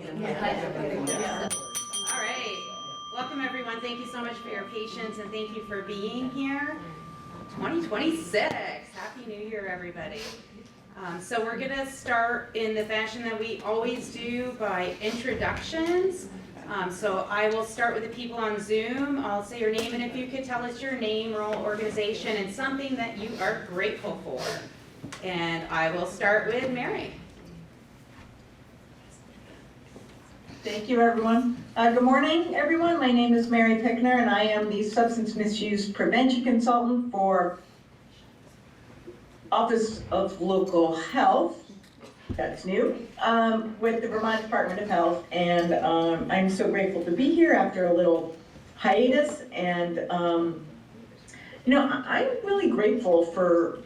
All right. Welcome, everyone. Thank you so much for your patience, and thank you for being here. 2026. Happy New Year, everybody. So we're going to start in the fashion that we always do by introductions. So I will start with the people on Zoom. I'll say your name, and if you could tell us your name, role, organization, and something that you are grateful for. And I will start with Mary. Thank you, everyone. Good morning, everyone. My name is Mary Pickner, and I am the Substance Misuse Prevention Consultant for Office of Local Health. That's new, with the Vermont Department of Health. And I'm so grateful to be here after a little hiatus. And, I'm really grateful for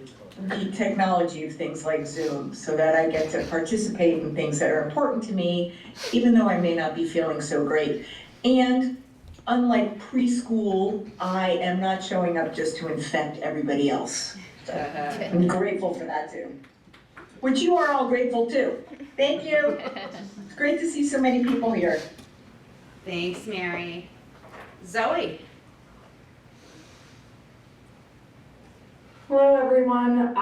the technology of things like Zoom so that I get to participate in things that are important to me, even though I may not be feeling so great. And unlike preschool, I am not showing up just to infect everybody else. So I'm grateful for that too. Which you are all grateful too. Thank you. It's great to see so many people here. Thanks, Mary. Zoe. Hello everyone,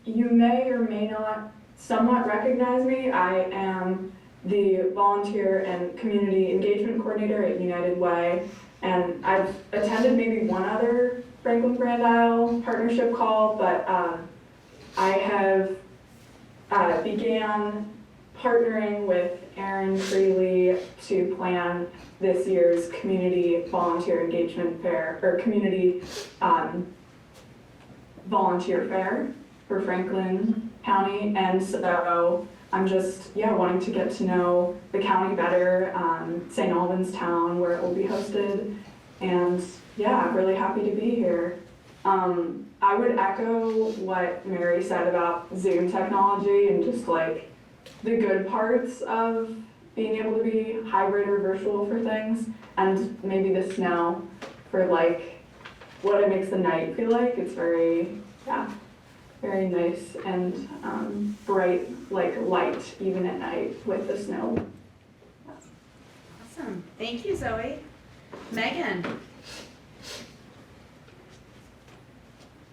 you may or may not somewhat recognize me. I am the volunteer and community engagement coordinator at United Way, and I've attended maybe one other Franklin Grand Isle partnership call, but I have began partnering with Erin Freely to plan this year's community volunteer engagement fair, or community volunteer fair for Franklin County. And so I'm just, wanting to get to know the county better, St. Albans town where it will be hosted. And I'm really happy to be here. I would echo what Mary said about Zoom technology and just like the good parts of being able to be hybrid or virtual for things, and maybe the snow for like what it makes the night feel like. It's very, very nice and bright, like light even at night with the snow. Awesome. Thank you, Zoe. Megan.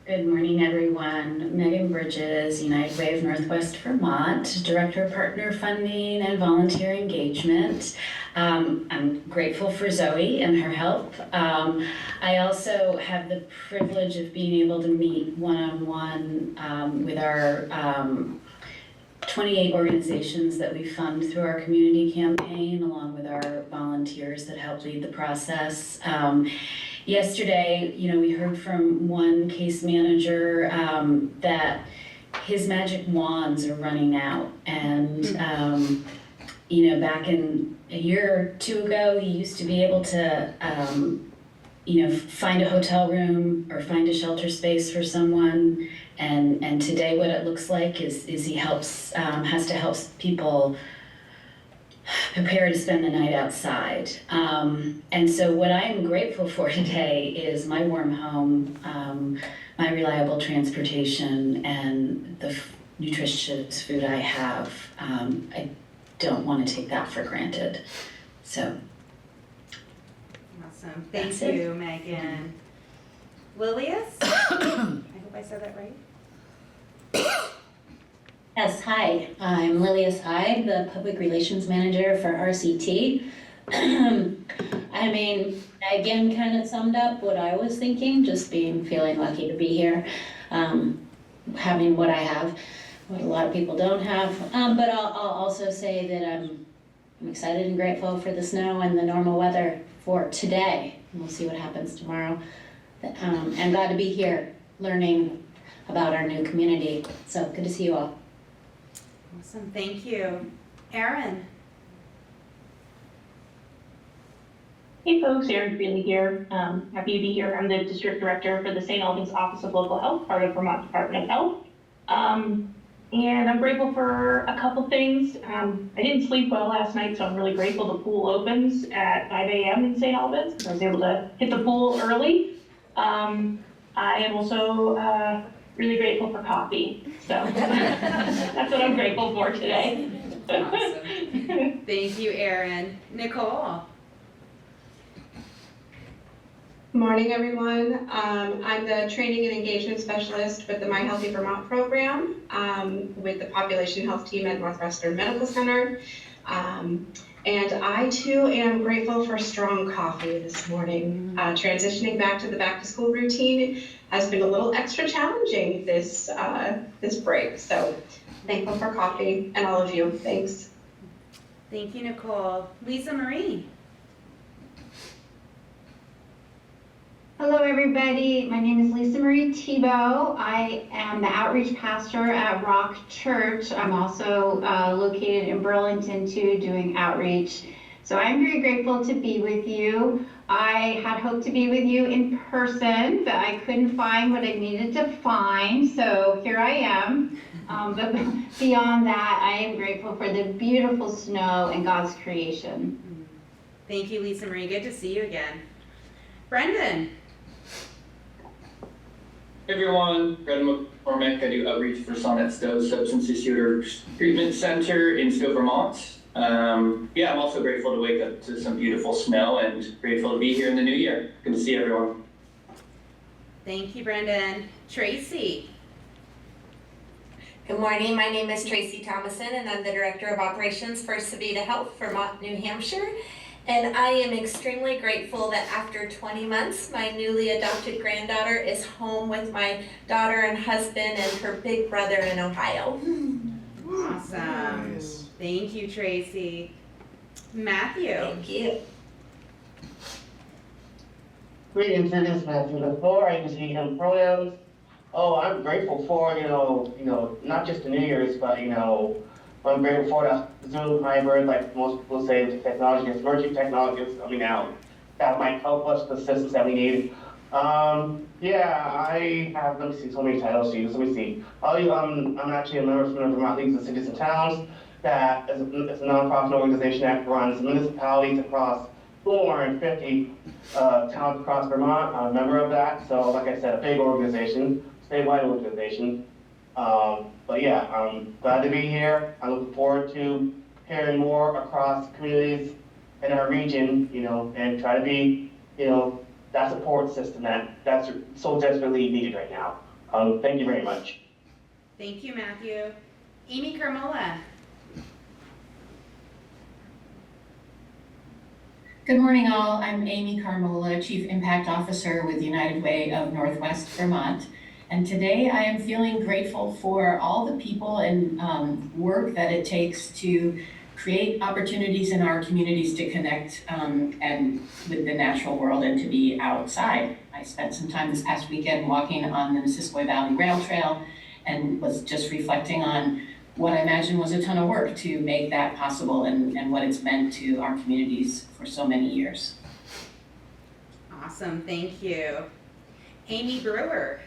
Good morning, everyone. Megan Bridges, United Way of Northwest Vermont, Director of Partner Funding and Volunteer Engagement. I'm grateful for Zoe and her help. I also have the privilege of being able to meet one-on-one with our 28 organizations that we fund through our community campaign, along with our volunteers that help lead the process. Yesterday, we heard from one case manager that his magic wands are running out. And, back in a year or two ago, he used to be able to, find a hotel room or find a shelter space for someone. And today what it looks like is he has to help people prepare to spend the night outside. And so what I am grateful for today is my warm home, my reliable transportation, and the nutritious food I have. I don't want to take that for granted. So. Awesome. Thank you, Megan. Lilius? I hope I said that right. Yes, hi. I'm Lilius Hyde, the Public Relations Manager for RCT. Again, kind of summed up what I was thinking, just feeling lucky to be here, having what I have, what a lot of people don't have. But I'll also say that I'm excited and grateful for the snow and the normal weather for today. We'll see what happens tomorrow. I'm glad to be here learning about our new community. So good to see you all. Awesome, thank you. Erin. Hey folks, Erin Freely here. Happy to be here. I'm the District Director for the St. Albans Office of Local Health, part of Vermont Department of Health. And I'm grateful for a couple things. I didn't sleep well last night, so I'm really grateful the pool opens at 5 a.m. in St. Albans, because I was able to hit the pool early. I am also really grateful for coffee. So that's what I'm grateful for today. Awesome. Thank you, Erin. Nicole? Morning, everyone. I'm the Training and Engagement Specialist with the My Healthy Vermont program with the Population Health Team at Northwestern Medical Center. And I too am grateful for strong coffee this morning. Transitioning back to the back to school routine has been a little extra challenging this break. So thankful for coffee and all of you. Thanks. Thank you, Nicole. Lisa Marie? Hello, everybody. My name is Lisa Marie Tebow. I am the outreach pastor at Rock Church. I'm also located in Burlington too, doing outreach. So I'm very grateful to be with you. I had hoped to be with you in person, but I couldn't find what I needed to find. So here I am. But beyond that, I am grateful for the beautiful snow and God's creation. Thank you, Lisa Marie. Good to see you again. Brendan? Hey everyone, Brendan McCormick. I do outreach for Sonnet Stowe Substance Disorder Treatment Center in Stowe, Vermont. I'm also grateful to wake up to some beautiful snow and grateful to be here in the new year. Good to see everyone. Thank you, Brendan. Tracy? Good morning, my name is Tracy Thomason and I'm the Director of Operations for Savita Health, Vermont, New Hampshire. And I am extremely grateful that after 20 months, my newly adopted granddaughter is home with my daughter and husband and her big brother in Ohio. Awesome. Nice. Thank you, Tracy. Matthew? Thank you. Greetings, it is Matthew LaFleur. I use he, him pronouns. Oh, I'm grateful for, not just the New Year's, but, I'm grateful for the Zoom hybrid, like most people say, the technology, it's emerging technologies coming out that might help us with the systems that we need. I have, let me see, so many titles to use. Let me see. I'm actually a member from the Vermont Leagues of Cities and Towns, that is a nonprofit organization that runs municipalities across 450 towns across Vermont. I'm a member of that, so like I said, a big organization, statewide organization. I'm glad to be here. I look forward to hearing more across communities in our region, and try to be, that support system that's so desperately needed right now. Thank you very much. Thank you, Matthew. Amy Carmola? Good morning, all. I'm Amy Carmola, Chief Impact Officer with United Way of Northwest Vermont. And today I am feeling grateful for all the people and work that it takes to create opportunities in our communities to connect and with the natural world and to be outside. I spent some time this past weekend walking on the Missisquoi Valley Rail Trail and was just reflecting on what I imagine was a ton of work to make that possible and what it's meant to our communities for so many years. Awesome, thank you. Amy Brewer?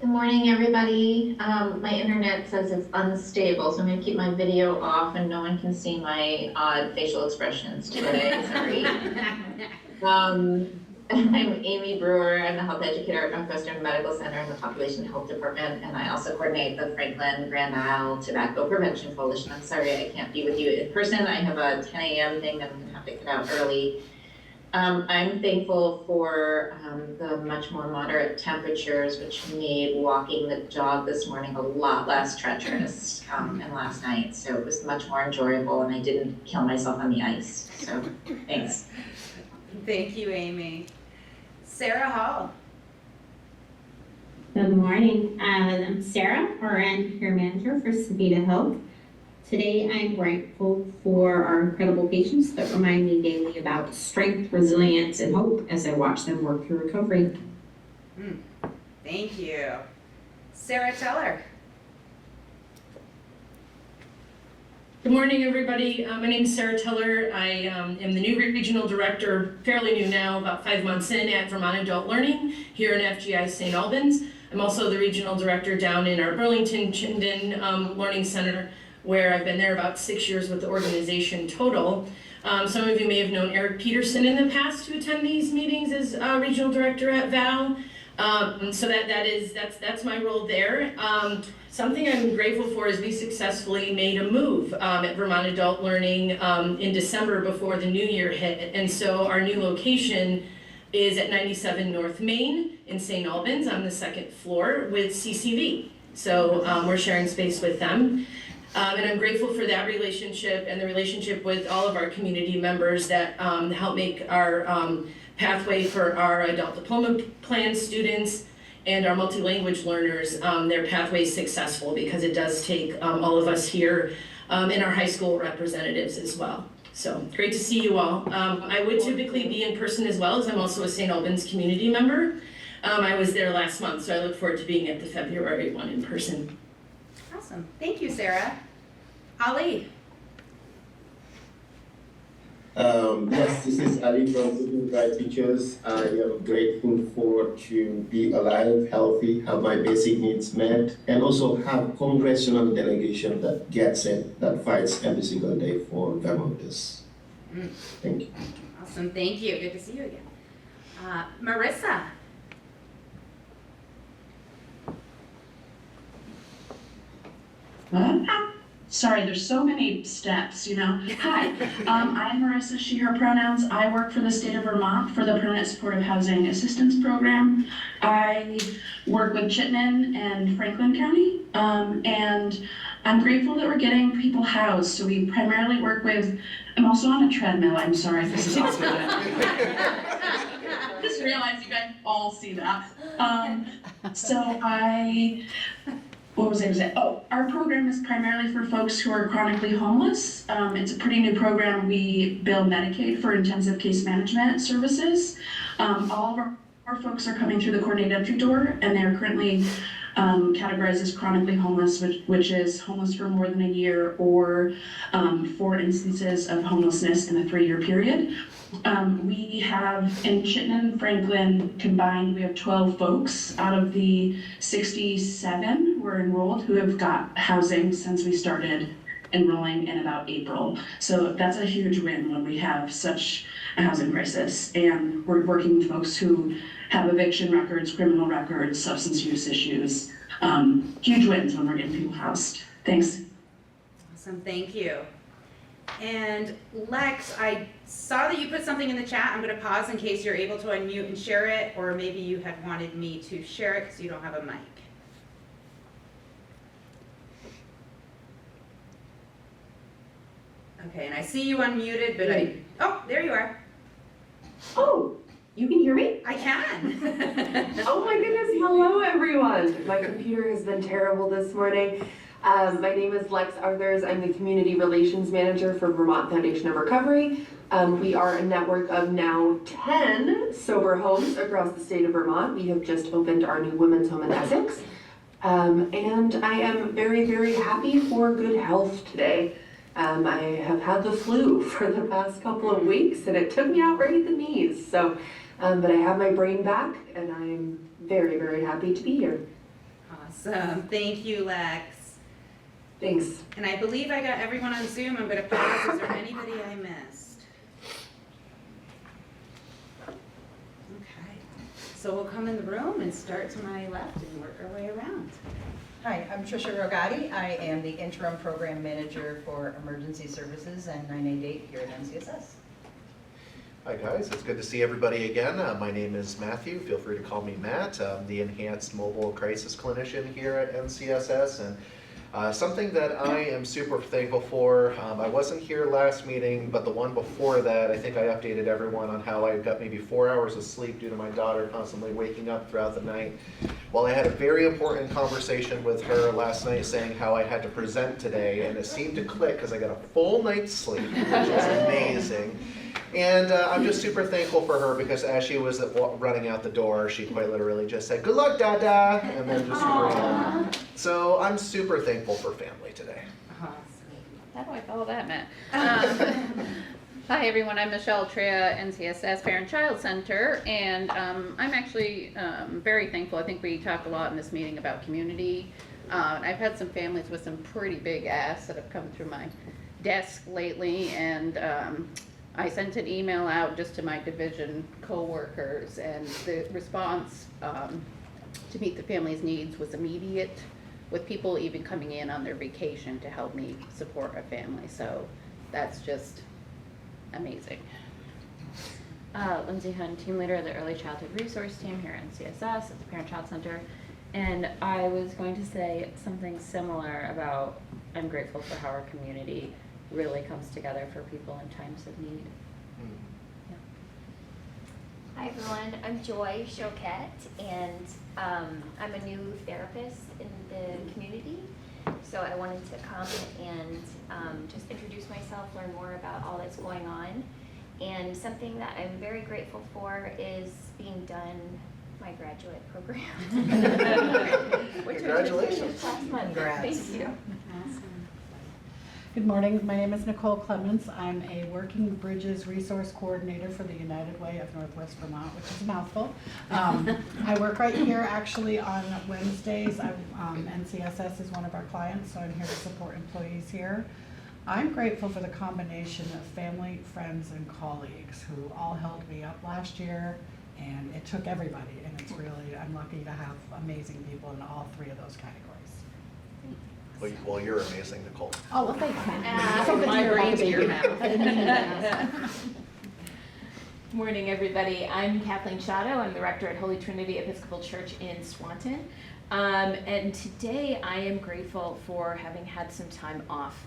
Good morning, everybody. My internet says it's unstable, so I'm going to keep my video off and no one can see my odd facial expressions today. Sorry. I'm Amy Brewer. I'm the health educator at Northwestern Medical Center in the Population Health Department, and I also coordinate the Franklin Grand Isle Tobacco Prevention Coalition. I'm sorry I can't be with you in person. I have a 10 a.m. thing that I'm going to have to get out early. I'm thankful for the much more moderate temperatures, which made walking the dog this morning a lot less treacherous than last night. So it was much more enjoyable and I didn't kill myself on the ice. So thanks. Thank you, Amy. Sarah Hall? Good morning. I'm Sarah, RN Care Manager for Savita Health. Today, I'm grateful for our incredible patients that remind me daily about strength, resilience, and hope as I watch them work through recovery. Thank you. Sarah Teller? Good morning, everybody. My name is Sarah Teller. I am the new regional director, fairly new now, about 5 months in at Vermont Adult Learning here in FGI St. Albans. I'm also the regional director down in our Burlington Chinden Learning Center, where I've been there about 6 years with the organization total. Some of you may have known Eric Peterson in the past to attend these meetings as regional director at VAL. So that's my role there. Something I'm grateful for is we successfully made a move at Vermont Adult Learning in December before the new year hit. And so our new location is at 97 North Main in St. Albans on the second floor with CCV. So we're sharing space with them. And I'm grateful for that relationship and the relationship with all of our community members that help make our pathway for our adult diploma plan students and our multi-language learners, their pathway successful, because it does take all of us here and our high school representatives as well. So great to see you all. I would typically be in person as well, as I'm also a St. Albans community member. I was there last month, so I look forward to being at the February one in person. Awesome. Thank you, Sarah. Ali. Yes, this is Ali from Civil Rights Teachers. I am grateful to be alive, healthy, have my basic needs met, and also have congressional delegation that gets it, that fights every single day for Vermonters. Thank you. Awesome. Thank you. Good to see you again. Marissa. Sorry, there's so many steps, you know. Hi, I'm Marissa, she, her pronouns. I work for the state of Vermont for the Permanent Supportive Housing Assistance Program. I work with Chittenden and Franklin County, and I'm grateful that we're getting people housed. So we primarily work with, I'm also on a treadmill, I'm sorry, this is awkward. I just realized you guys all see that. What was I going to say? Oh, our program is primarily for folks who are chronically homeless. It's a pretty new program. We bill Medicaid for intensive case management services. All of our folks are coming through the coordinated entry door, and they are currently categorized as chronically homeless, which is homeless for more than a year or 4 instances of homelessness in a 3-year period. We have in Chittenden, Franklin combined, we have 12 folks out of the 67 who are enrolled who have got housing since we started enrolling in about April. So that's a huge win when we have such a housing crisis. And we're working with folks who have eviction records, criminal records, substance use issues. Huge wins when we're getting people housed. Thanks. Awesome. Thank you. And Lex, I saw that you put something in the chat. I'm going to pause in case you're able to unmute and share it, or maybe you had wanted me to share it because you don't have a mic. Okay, and I see you unmuted, but oh, there you are. Oh, you can hear me? I can. Oh my goodness, hello everyone. My computer has been terrible this morning. My name is Lex Arthurs. I'm the Community Relations Manager for Vermont Foundation of Recovery. We are a network of now 10 sober homes across the state of Vermont. We have just opened our new women's home in Essex. And I am very, very happy for good health today. I have had the flu for the past couple of weeks and it took me out right at the knees. So, but I have my brain back and I'm very, very happy to be here. Awesome. Thank you, Lex. Thanks. And I believe I got everyone on Zoom. I'm going to pause. Is there anybody I missed? Okay. So we'll come in the room and start to my left and work our way around. Hi, I'm Trisha Rogati. I am the Interim Program Manager for Emergency Services and 988 here at NCSS. Hi guys, it's good to see everybody again. My name is Matthew. Feel free to call me Matt. I'm the Enhanced Mobile Crisis Clinician here at NCSS. And something that I am super thankful for, I wasn't here last meeting, but the one before that, I think I updated everyone on how I got maybe 4 hours of sleep due to my daughter constantly waking up throughout the night. Well, I had a very important conversation with her last night saying how I had to present today, and it seemed to click because I got a full night's sleep, which was amazing. And I'm just super thankful for her because as she was running out the door, she quite literally just said, "Good luck, Dada," and then just ran. So I'm super thankful for family today. How do I follow that, Matt? Hi everyone, I'm Michelle Trea, NCSS Parent Child Center, and I'm actually very thankful. I think we talked a lot in this meeting about community. I've had some families with some pretty big asks that have come through my desk lately, and I sent an email out just to my division coworkers, and the response to meet the family's needs was immediate, with people even coming in on their vacation to help me support a family. So that's just amazing. Lindsay Hun, team leader of the Early Childhood Resource Team here at NCSS at the Parent Child Center. And I was going to say something similar about I'm grateful for how our community really comes together for people in times of need. Hi everyone, I'm Joy Choquette, and I'm a new therapist in the community. So I wanted to come and just introduce myself, learn more about all that's going on. And something that I'm very grateful for is being done my graduate program. Congratulations. Thank you. Good morning, my name is Nicole Clements. I'm a Working Bridges Resource Coordinator for the United Way of Northwest Vermont, which is a mouthful. I work right here actually on Wednesdays. NCSS is one of our clients, so I'm here to support employees here. I'm grateful for the combination of family, friends, and colleagues who all held me up last year, and it took everybody, and it's really, I'm lucky to have amazing people in all three of those categories. Well, you're amazing, Nicole. Oh, well, thanks. My brain's in your mouth. Morning, everybody. I'm Kathleen Shadow. I'm the rector at Holy Trinity Episcopal Church in Swanton. And today I am grateful for having had some time off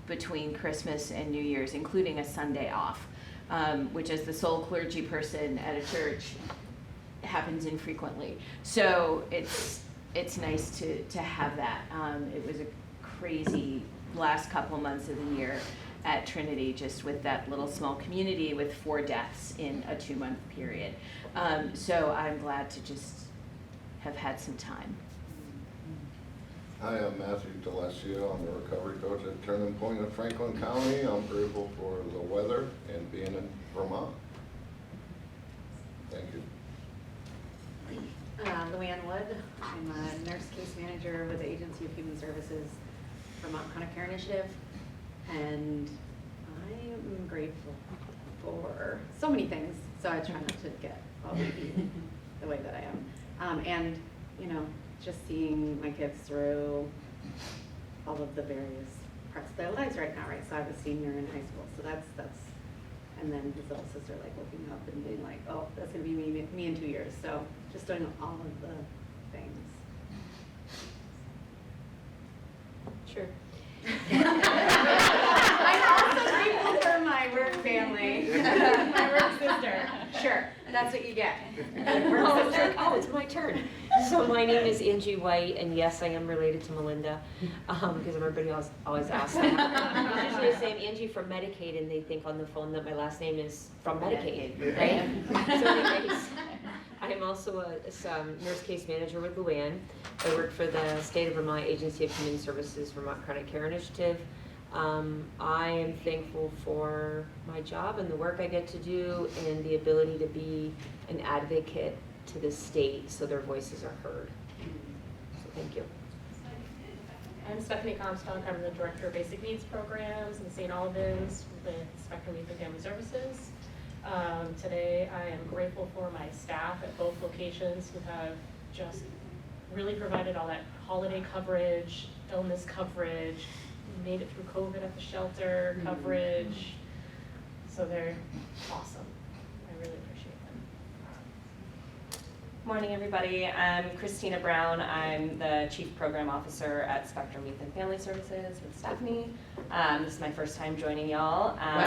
between Christmas and New Year's, including a Sunday off, which as the sole clergy person at a church happens infrequently. So it's nice to have that. It was a crazy last couple months of the year at Trinity, just with that little small community with 4 deaths in a 2-month period. So I'm glad to just have had some time. Hi, I'm Matthew D'Alessio. I'm the recovery coach at Turning Point in Franklin County. I'm grateful for the weather and being in Vermont. Thank you. Luann Wood. I'm a nurse case manager with the Agency of Human Services Vermont Chronic Care Initiative, and I am grateful for so many things, so I try not to get all the way that I am. And, you know, just seeing my kids through all of the various parts of their lives right now, right? So I have a senior in high school, so that's and then his little sister like looking up and being like, oh, that's gonna be me in 2 years. So just doing all of the things. Sure. I'm also grateful for my work family, my work sister. Sure, that's what you get. Oh, it's my turn. So my name is Angie White, and yes, I am related to Melinda, because everybody always asks that. I usually say I'm Angie from Medicaid, and they think on the phone that my last name is from Medicaid, right? So anyways, I'm also a nurse case manager with Luann. I work for the State of Vermont Agency of Human Services Vermont Chronic Care Initiative. I am thankful for my job and the work I get to do and the ability to be an advocate to the state so their voices are heard. So thank you. I'm Stephanie Comstock. I'm the Director of Basic Needs Programs in St. Albans with Spectrum Youth and Family Services. Today I am grateful for my staff at both locations who have just really provided all that holiday coverage, illness coverage, made it through COVID at the shelter coverage. So they're awesome. I really appreciate them. Morning, everybody. I'm Christina Brown. I'm the Chief Program Officer at Spectrum Youth and Family Services with Stephanie. This is my first time joining y'all. I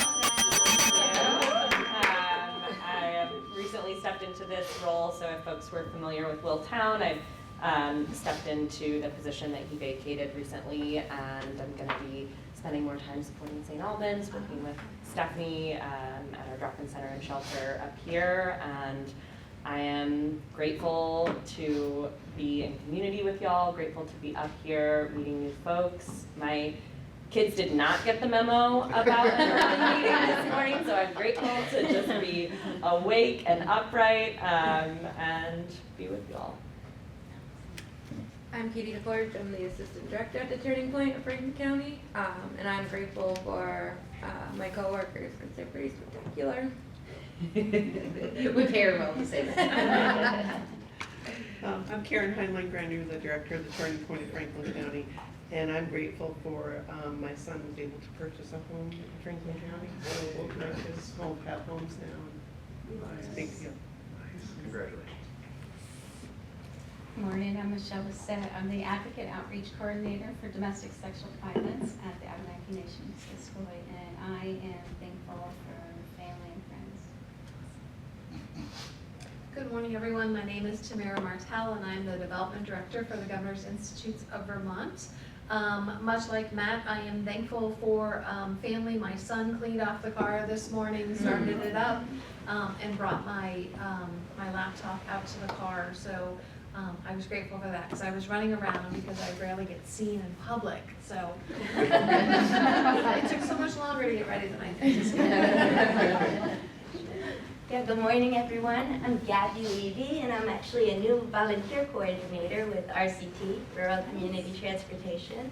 have recently stepped into this role, so if folks were familiar with Will Town, I've stepped into the position that he vacated recently, and I'm going to be spending more time supporting St. Albans, working with Stephanie at our drop-in center and shelter up here, and I am grateful to be in community with y'all, grateful to be up here meeting new folks. My kids did not get the memo about an early meeting this morning, so I'm grateful to just be awake and upright and be with y'all. I'm Katie DeForge. I'm the Assistant Director at the Turning Point of Franklin County, and I'm grateful for my coworkers because they're pretty spectacular. We pay her well to say that. I'm Karen Heinlein Grander, the Director of the Turning Point of Franklin County, and I'm grateful for my son was able to purchase a home in Franklin County, so we'll connect his home, have homes now. It's a big deal. Congratulations. Good morning, I'm Michelle Bissett. I'm the Advocate Outreach Coordinator for Domestic Sexual Violence at the Abenaki Nation Cisco, and I am thankful for family and friends. Good morning, everyone. My name is Tamara Martell, and I'm the Development Director for the Governor's Institutes of Vermont. Much like Matt, I am thankful for family. My son cleaned off the car this morning, started it up, and brought my laptop out to the car. So I was grateful for that because I was running around because I rarely get seen in public. So it took so much longer to get ready than I think. Yeah, good morning, everyone. I'm Gabby Levy, and I'm actually a new volunteer coordinator with RCT, Rural Community Transportation.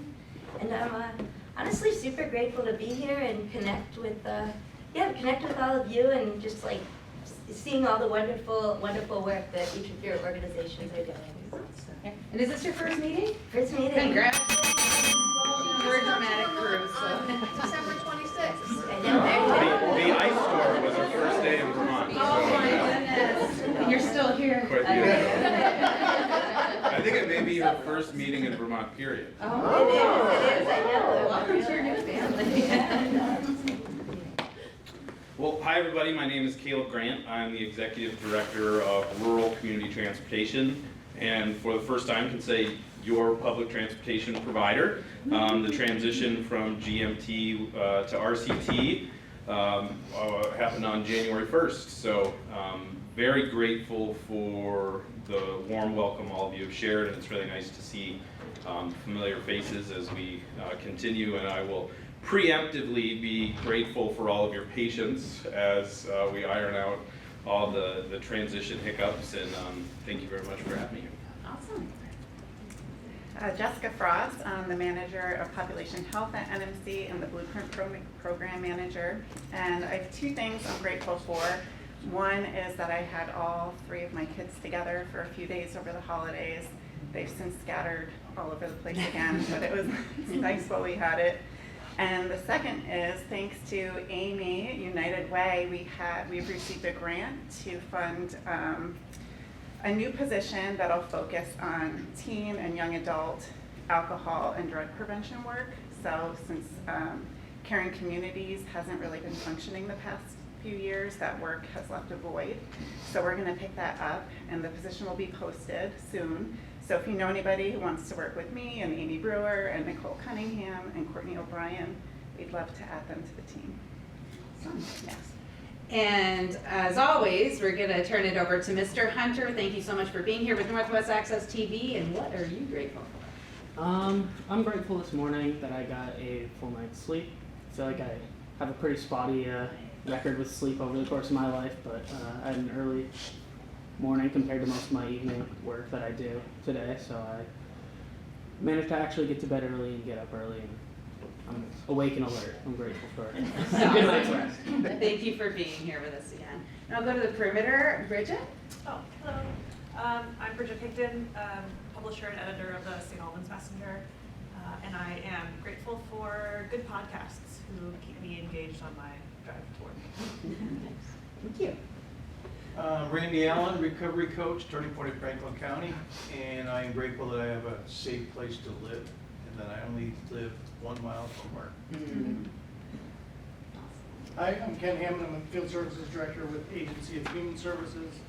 And I'm honestly super grateful to be here and connect with all of you, and just like seeing all the wonderful work that each of your organizations are doing. And is this your first meeting? First meeting. Congratulations. We're a dramatic crew, so. December 26th. I know, The ice storm was our first day in Vermont. Oh my goodness. And you're still here. I think it may be her first meeting in Vermont, period. Oh, it is, I know. Welcome to your new family. Well, hi everybody, my name is Caleb Grant. I'm the Executive Director of Rural Community Transportation, and for the first time can say your public transportation provider. The transition from GMT to RCT happened on January 1st, so very grateful for the warm welcome all of you have shared, and it's really nice to see familiar faces as we continue, and I will preemptively be grateful for all of your patience as we iron out all the transition hiccups, and thank you very much for having me here. Awesome. Jessica Frost, I'm the Manager of Population Health at NMC and the Blueprint Program Manager. And I have two things I'm grateful for. One is that I had all three of my kids together for a few days over the holidays. They've since scattered all over the place again, but it was nice while we had it. And the second is, thanks to Amy at United Way, we've received a grant to fund a new position that'll focus on teen and young adult alcohol and drug prevention work. So since Caring Communities hasn't really been functioning the past few years, that work has left a void. So we're gonna pick that up, and the position will be posted soon. So if you know anybody who wants to work with me and Amy Brewer and Nicole Cunningham and Courtney O'Brien, we'd love to add them to the team. So, yes. And as always, we're going to turn it over to Mr. Hunter. Thank you so much for being here with Northwest Access TV. And what are you grateful for? I'm grateful this morning that I got a full night's sleep. I feel like I have a pretty spotty record with sleep over the course of my life, but I had an early morning compared to most of my evening work that I do today, so I managed to actually get to bed early and get up early, and I'm awake and alert. I'm grateful for it. Good night's rest. Thank you for being here with us again. Now I'll go to the perimeter. Bridget? Oh, hello. I'm Bridget Pigden, publisher and editor of the St. Albans Messenger, and I am grateful for good podcasts who keep me engaged on my drive to work. Thank you. Randy Allen, recovery coach, Turning Point of Franklin County, and I am grateful that I have a safe place to live and that I only live 1 mile from work. Hi, I'm Ken Hammond. I'm a field services director with Agency of Human Services.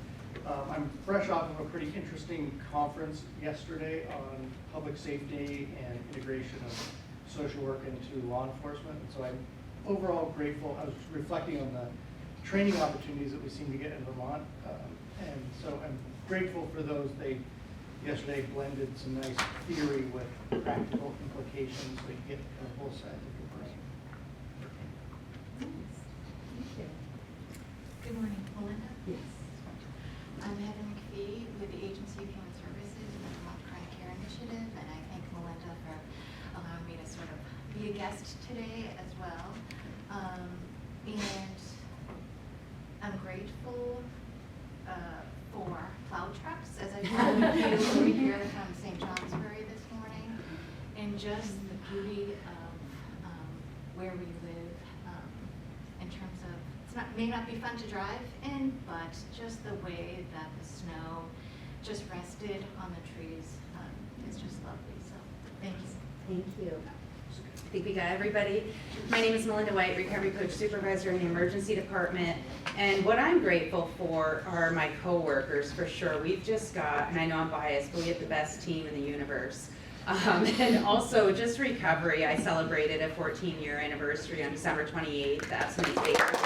I'm fresh off of a pretty interesting conference yesterday on public safety and integration of social work into law enforcement. And so I'm overall grateful. I was reflecting on the training opportunities that we seem to get in Vermont. And so I'm grateful for those. They yesterday blended some nice theory with practical implications so you get kind of both sides of your brain. Good morning, Melinda. Yes. I'm Heather McPhee with the Agency of Human Services and the Vermont Chronic Care Initiative, be a guest today as well. And I'm grateful for plow trucks, as I told you over here from St. Johnsbury this morning, and just the beauty of where we live in terms of, may not be fun to drive in, but just the way that the snow just rested on the trees is just lovely. So thank you. Thank you. I think we got everybody. My name is Melinda White, Recovery Coach Supervisor in the Emergency Department. And what I'm grateful for are my coworkers, for sure. We've just got, and I know I'm biased, but we have the best team in the universe. And also just recovery. I celebrated a 14-year anniversary on December 28th. That's my favorite.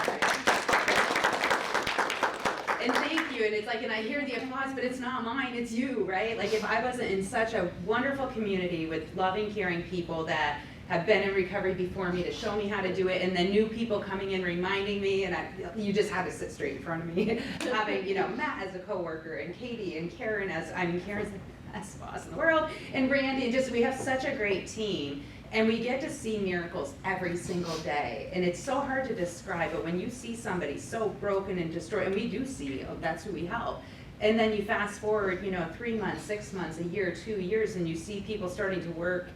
And thank you, and it's like, and I hear the applause, but it's not mine, it's you, right? Like, if I wasn't in such a wonderful community with loving, caring people that have been in recovery before me to show me how to do it, and then new people coming in reminding me, and you just had to sit straight in front of me. Having, you know, Matt as a coworker, and Katie, and Karen as, I mean, Karen's the best boss in the world, and Randy, and just, we have such a great team. And we get to see miracles every single day. And it's so hard to describe, but when you see somebody so broken and destroyed, and we do see, that's who we help. And then you fast forward, 3 months, 6 months, a year, 2 years, and you see people starting to work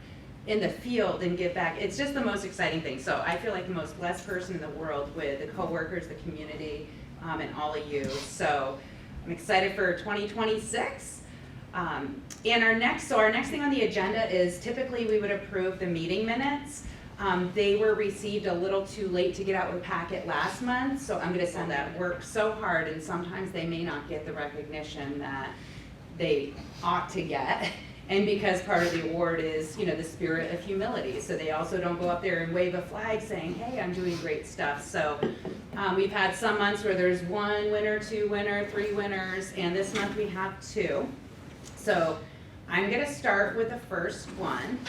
in the field and give back. It's just the most exciting thing. So I feel like the most blessed person in the world with the coworkers, the community, and all of you. So I'm excited for 2026. And our next thing on the agenda is typically we would approve the meeting minutes. They were received a little too late to get out with packet last month, so I'm gonna send that. Work so hard, and sometimes they may not get the recognition that they ought to get. And because part of the award is, the spirit of humility. So they also don't go up there and wave a flag saying, hey, I'm doing great stuff. So we've had some months where there's 1 winner, 2 winner, 3 winners, and this month we have 2. So I'm gonna start with the first one.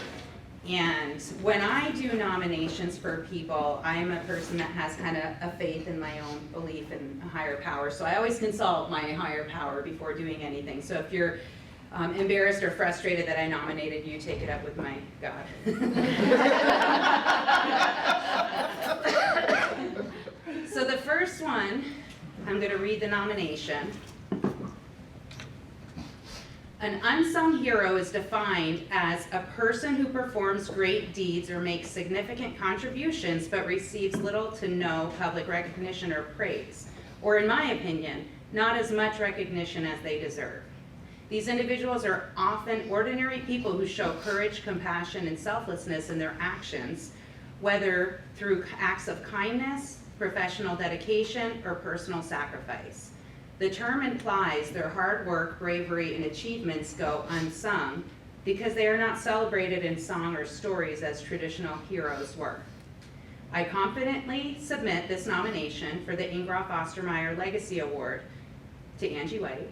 And when I do nominations for people, I am a person that has kind of a faith in my own belief in a higher power. So I always consult my higher power before doing anything. So if you're embarrassed or frustrated that I nominated you, take it up with my God. So the first one, I'm gonna read the nomination. An unsung hero is defined as a person who performs great deeds or makes significant contributions but receives little to no public recognition or praise, or in my opinion, not as much recognition as they deserve. These individuals are often ordinary people who show courage, compassion, and selflessness in their actions, whether through acts of kindness, professional dedication, or personal sacrifice. The term implies their hard work, bravery, and achievements go unsung because they are not celebrated in song or stories as traditional heroes were. I confidently submit this nomination for the Ingroff Ostermeyer Legacy Award to Angie White,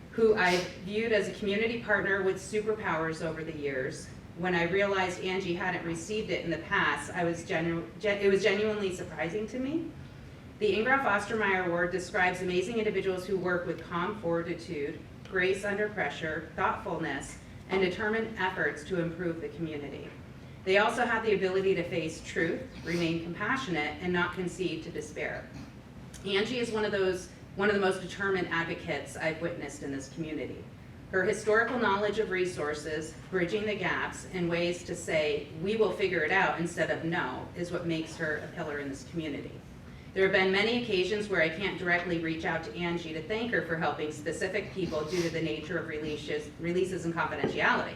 who I've viewed as a community partner with superpowers over the years. When I realized Angie hadn't received it in the past, it was genuinely surprising to me. The Ingroff Ostermeyer Award describes amazing individuals who work with calm fortitude, grace under pressure, thoughtfulness, and determined efforts to improve the community. They also have the ability to face truth, remain compassionate, and not concede to despair. Angie is one of the most determined advocates I've witnessed in this community. Her historical knowledge of resources, bridging the gaps, and ways to say, we will figure it out instead of no, is what makes her a pillar in this community. There have been many occasions where I can't directly reach out to Angie to thank her for helping specific people due to the nature of releases and confidentiality.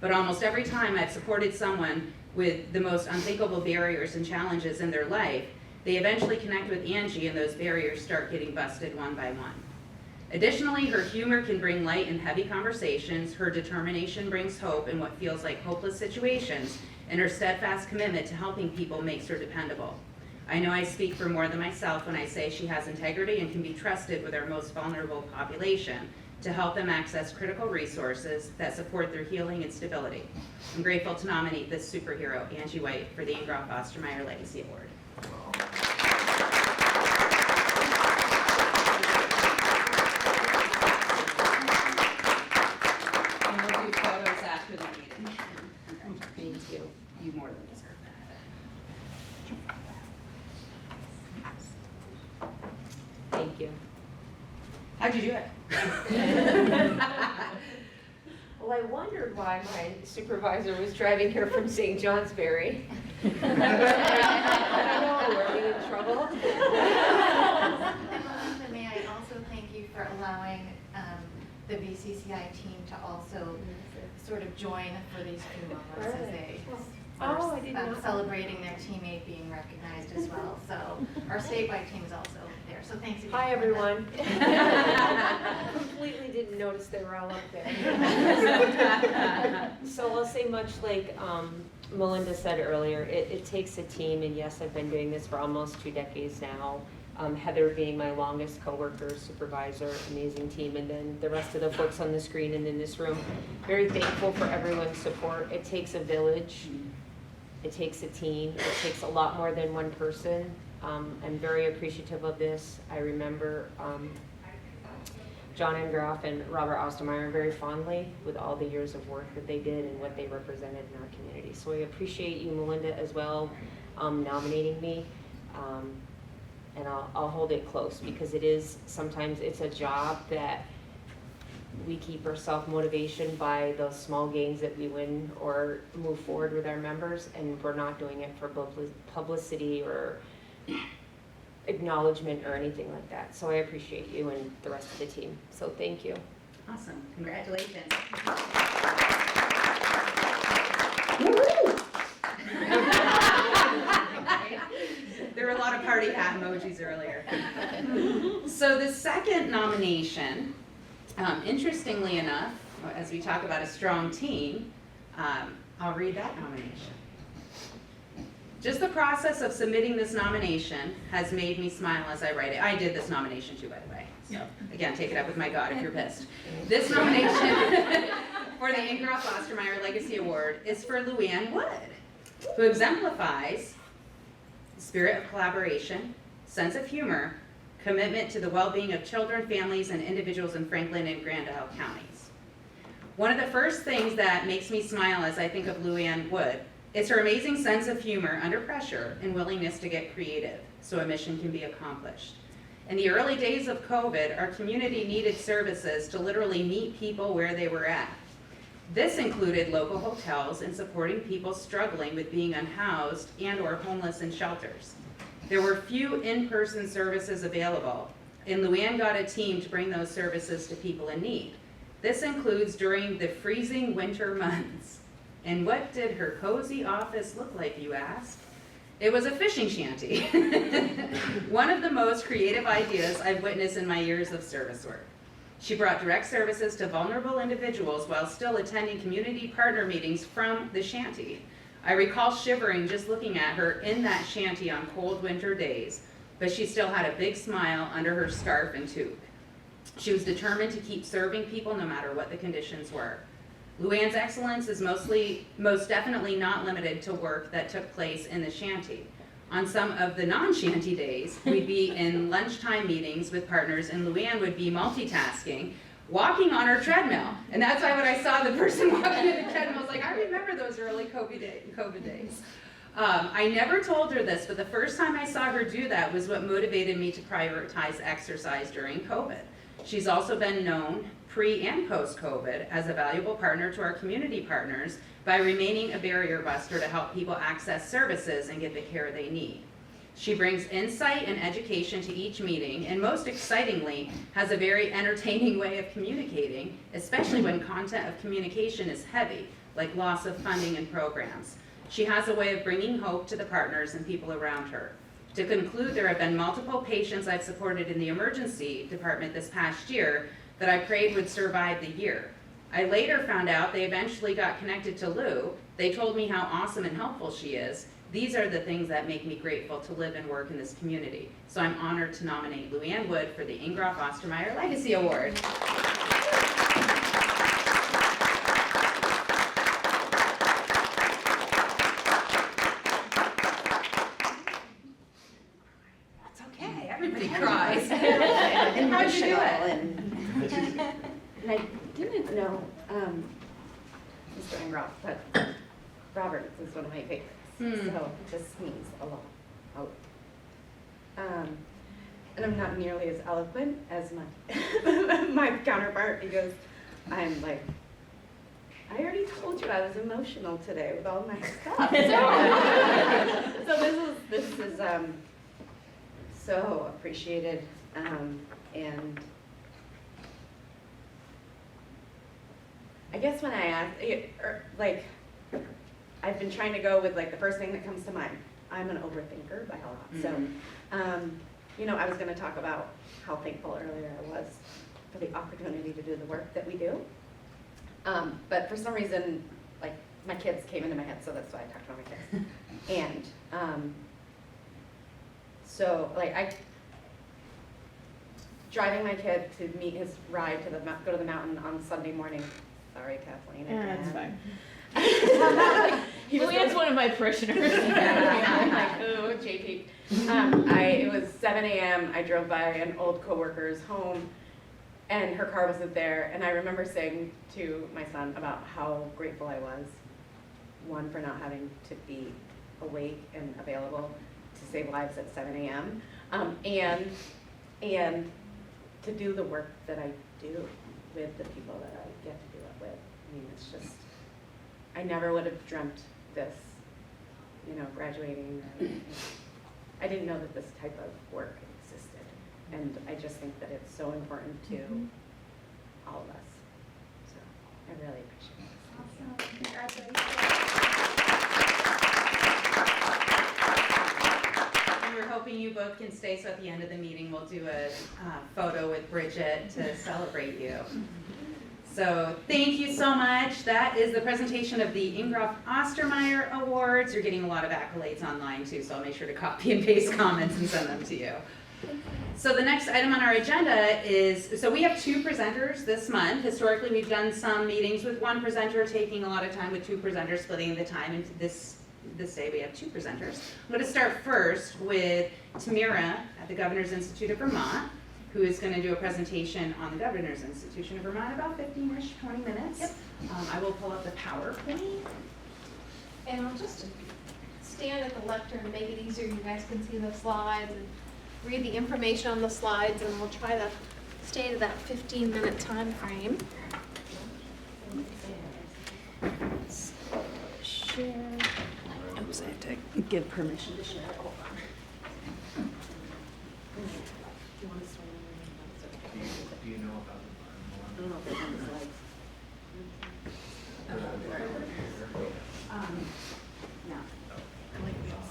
But almost every time I've supported someone with the most unthinkable barriers and challenges in their life, they eventually connect with Angie and those barriers start getting busted one by one. Additionally, her humor can bring light in heavy conversations, her determination brings hope in what feels like hopeless situations, and her steadfast commitment to helping people makes her dependable. I know I speak for more than myself when I say she has integrity and can be trusted with our most vulnerable population to help them access critical resources that support their healing and stability. I'm grateful to nominate this superhero, Angie White, for the Ingroff Ostermeyer Legacy Award. And we'll do photos after the meeting. Thank you. You you more than deserve that. Thank you. How'd you do it? Well, I wondered why my supervisor was driving here from St. Johnsbury. I don't know, were we in trouble? And Melinda, may I also thank you for allowing the VCCI team to also sort of join for these few moments as they Oh, I did not. celebrating their teammate being recognized as well. So our statewide team is also there. So thanks again. Hi, everyone. Completely didn't notice they were all up there. So I'll say much like Melinda said earlier, it takes a team, and yes, I've been doing this for almost 2 decades now. Heather being my longest coworker, supervisor, amazing team, and then the rest of the folks on the screen and in this room. Very thankful for everyone's support. It takes a village. It takes a team. It takes a lot more than one person. I'm very appreciative of this. I remember John Engroff and Robert Ostermeyer very fondly with all the years of work that they did and what they represented in our community. So I appreciate you, Melinda, as well, nominating me. And I'll hold it close because it is, sometimes it's a job that we keep our self-motivation by those small gains that we win or move forward with our members, and we're not doing it for publicity or acknowledgement or anything like that. So I appreciate you and the rest of the team. So thank you. Awesome, congratulations. There were a lot of party hat emojis earlier. So the second nomination, interestingly enough, as we talk about a strong team, I'll read that nomination. Just the process of submitting this nomination has made me smile as I write it. I did this nomination too, by the way. So again, take it up with my God if you're pissed. This nomination for the Ingroff Ostermeyer Legacy Award is for Luann Wood, who exemplifies spirit of collaboration, sense of humor, commitment to the well-being of children, families, and individuals in Franklin and Grand Isle counties. One of the first things that makes me smile as I think of Luann Wood is her amazing sense of humor under pressure and willingness to get creative so a mission can be accomplished. In the early days of COVID, our community needed services to literally meet people where they were at. This included local hotels and supporting people struggling with being unhoused and or homeless in shelters. There were few in-person services available, and Luann got a team to bring those services to people in need. This includes during the freezing winter months. And what did her cozy office look like, you ask? It was a fishing shanty. One of the most creative ideas I've witnessed in my years of service work. She brought direct services to vulnerable individuals while still attending community partner meetings from the shanty. I recall shivering just looking at her in that shanty on cold winter days, but she still had a big smile under her scarf and toque. She was determined to keep serving people no matter what the conditions were. Luann's excellence is most definitely not limited to work that took place in the shanty. On some of the non-shanty days, we'd be in lunchtime meetings with partners, and Luann would be multitasking, walking on her treadmill. And that's why when I saw the person walking in the treadmill, I was like, I remember those early COVID days. I never told her this, but the first time I saw her do that was what motivated me to prioritize exercise during COVID. She's also been known pre and post-COVID as a valuable partner to our community partners by remaining a barrier buster to help people access services and get the care they need. She brings insight and education to each meeting, and most excitingly, has a very entertaining way of communicating, especially when content of communication is heavy, like loss of funding and programs. She has a way of bringing hope to the partners and people around her. To conclude, there have been multiple patients I've supported in the emergency department this past year that I prayed would survive the year. I later found out they eventually got connected to Lou. They told me how awesome and helpful she is. These are the things that make me grateful to live and work in this community. So I'm honored to nominate Luann Wood for the Ingroff Ostermeyer Legacy Award. That's okay, everybody cries. And how'd you do it? And I didn't know Mr. Engroff, but Robert is is one of my favorites. So this means a lot. And I'm not nearly as eloquent as my counterpart because I'm like, I already told you I was emotional today with all my stuff. So this is so appreciated, and I guess when I ask, like, I've been trying to go with like the first thing that comes to mind. I'm an overthinker by a lot. So, you know, I was going to talk about how thankful earlier I was for the opportunity to do the work that we do. But for some reason, like, my kids came into my head, so that's why I talked about my kids. And so, like, driving my kid to meet his ride to go to the mountain on Sunday morning. Sorry, Kathleen. Yeah, that's fine. Julian's one of my parishioners. I'm like, oh, JP. It was 7 a.m. I drove by an old coworker's home, and her car wasn't there. And I remember saying to my son about how grateful I was, one, for not having to be awake and available to save lives at 7 a.m. And to do the work that I do with the people that I get to do it with. I mean, it's just, I never would have dreamt this, you know, graduating. I didn't know that this type of work existed. And I just think that it's so important to all of us. So I really appreciate it. Awesome. Congratulations. We're hoping you both can stay, so at the end of the meeting, we'll do a photo with Bridget to celebrate you. So thank you so much. That is the presentation of the Ingroff Ostermeyer Awards. You're getting a lot of accolades online too, so I'll make sure to copy and paste comments and send them to you. So the next item on our agenda is, so we have 2 presenters this month. Historically, we've done some meetings with 1 presenter, taking a lot of time with 2 presenters, splitting the time into this day we have 2 presenters. I'm going to start first with Tamira at the Governor's Institute of Vermont, who is going to do a presentation on the Governor's Institution of Vermont, about 15-ish, 20 minutes. Yep. I will pull up the PowerPoint. And I'll just stand at the lectern and make it easier. You guys can see the slides and read the information on the slides, and we'll try to stay to that 15-minute time frame. So, share. Oops, I have to give permission to share. Hold on. Do you know about I don't know if it's on the slides. No. I like this.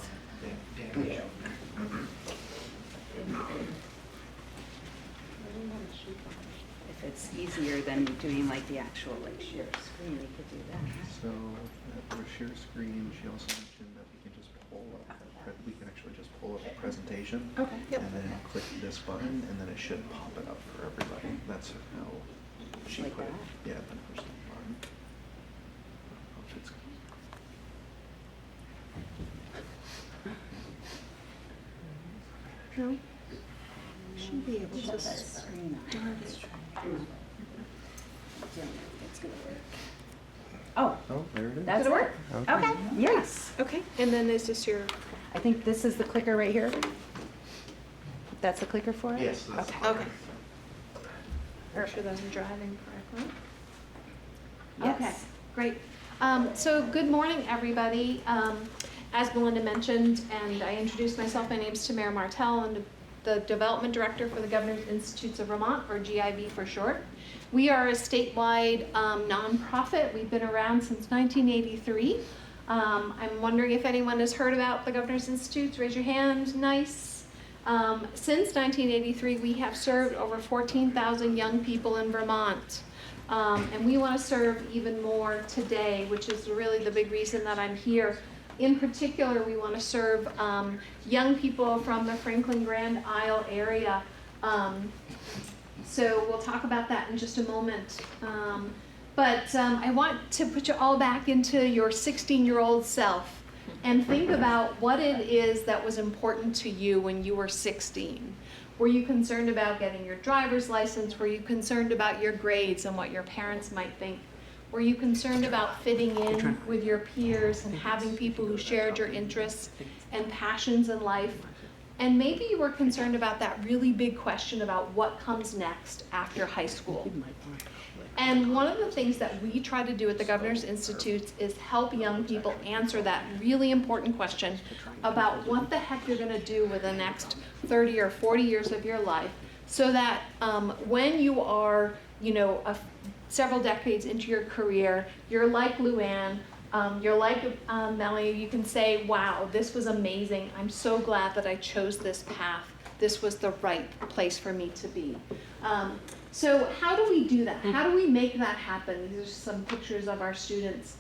If it's easier than doing like the actual like share screen, we could do that. So for share screen, she also mentioned that we can just pull up, we can actually just pull up the presentation. Okay. Yep. And then click this button, and then it should pop it up for everybody. That's how she Like put it. that? Yeah, then push the button. Oh, it's- No. Should be able to screen on. It's gonna work. Oh, Oh, there it is. that's it. Okay, yes. Okay, and then this is your. I think this is the clicker right here. That's the clicker for it? Yes. that's- Okay. Okay. Make sure that I'm driving correctly. Okay, great. So good morning, everybody. As Belinda mentioned, and I introduced myself, my name is Tamara Martell. I'm the Development Director for the Governor's Institutes of Vermont, or GIV for short. We are a statewide nonprofit. We've been around since 1983. I'm wondering if anyone has heard about the Governor's Institutes. Raise your hand. Nice. Since 1983, we have served over 14,000 young people in Vermont. And we want to serve even more today, which is really the big reason that I'm here. In particular, we want to serve young people from the Franklin Grand Isle area. So we'll talk about that in just a moment. But I want to put you all back into your 16-year-old self and think about what it is that was important to you when you were 16. Were you concerned about getting your driver's license? Were you concerned about your grades and what your parents might think? Were you concerned about fitting in with your peers and having people who shared your interests and passions in life? And maybe you were concerned about that really big question about what comes next after high school. And one of the things that we try to do at the Governor's Institutes is help young people answer that really important question about what the heck you're going to do with the next 30 or 40 years of your life, so that when you are, several decades into your career, you're like Luann, you're like Melanie, you can say, wow, this was amazing. I'm so glad that I chose this path. This was the right place for me to be. So how do we do that? How do we make that happen? These are some pictures of our students.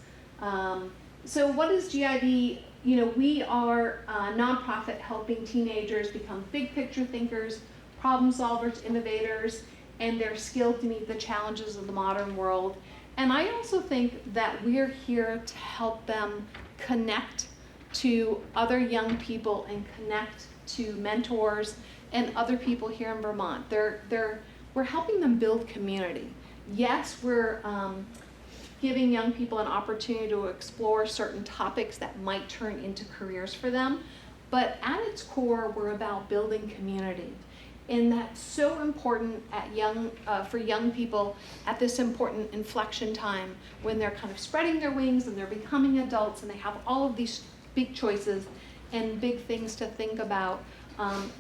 So what is GIV? We are a nonprofit helping teenagers become big picture thinkers, problem solvers, innovators, and they're skilled to meet the challenges of the modern world. And I also think that we're here to help them connect to other young people and connect to mentors and other people here in Vermont. We're helping them build community. Yes, we're giving young people an opportunity to explore certain topics that might turn into careers for them, but at its core, we're about building community. And that's so important for young people at this important inflection time when they're kind of spreading their wings and they're becoming adults and they have all of these big choices and big things to think about.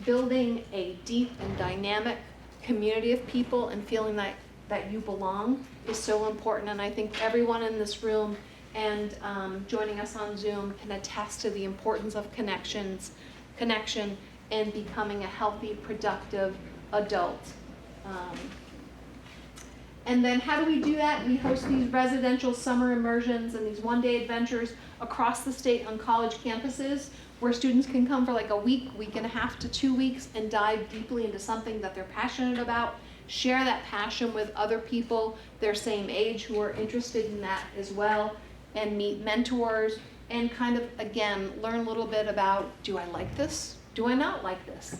Building a deep and dynamic community of people and feeling that you belong is so important. And I think everyone in this room and joining us on Zoom can attest to the importance of connection, and becoming a healthy, productive adult. And then how do we do that? We host these residential summer immersions and these one-day adventures across the state on college campuses where students can come for like a week, week and a half to 2 weeks and dive deeply into something that they're passionate about, share that passion with other people their same age who are interested in that as well, and meet mentors and kind of, again, learn a little bit about, do I like this? Do I not like this?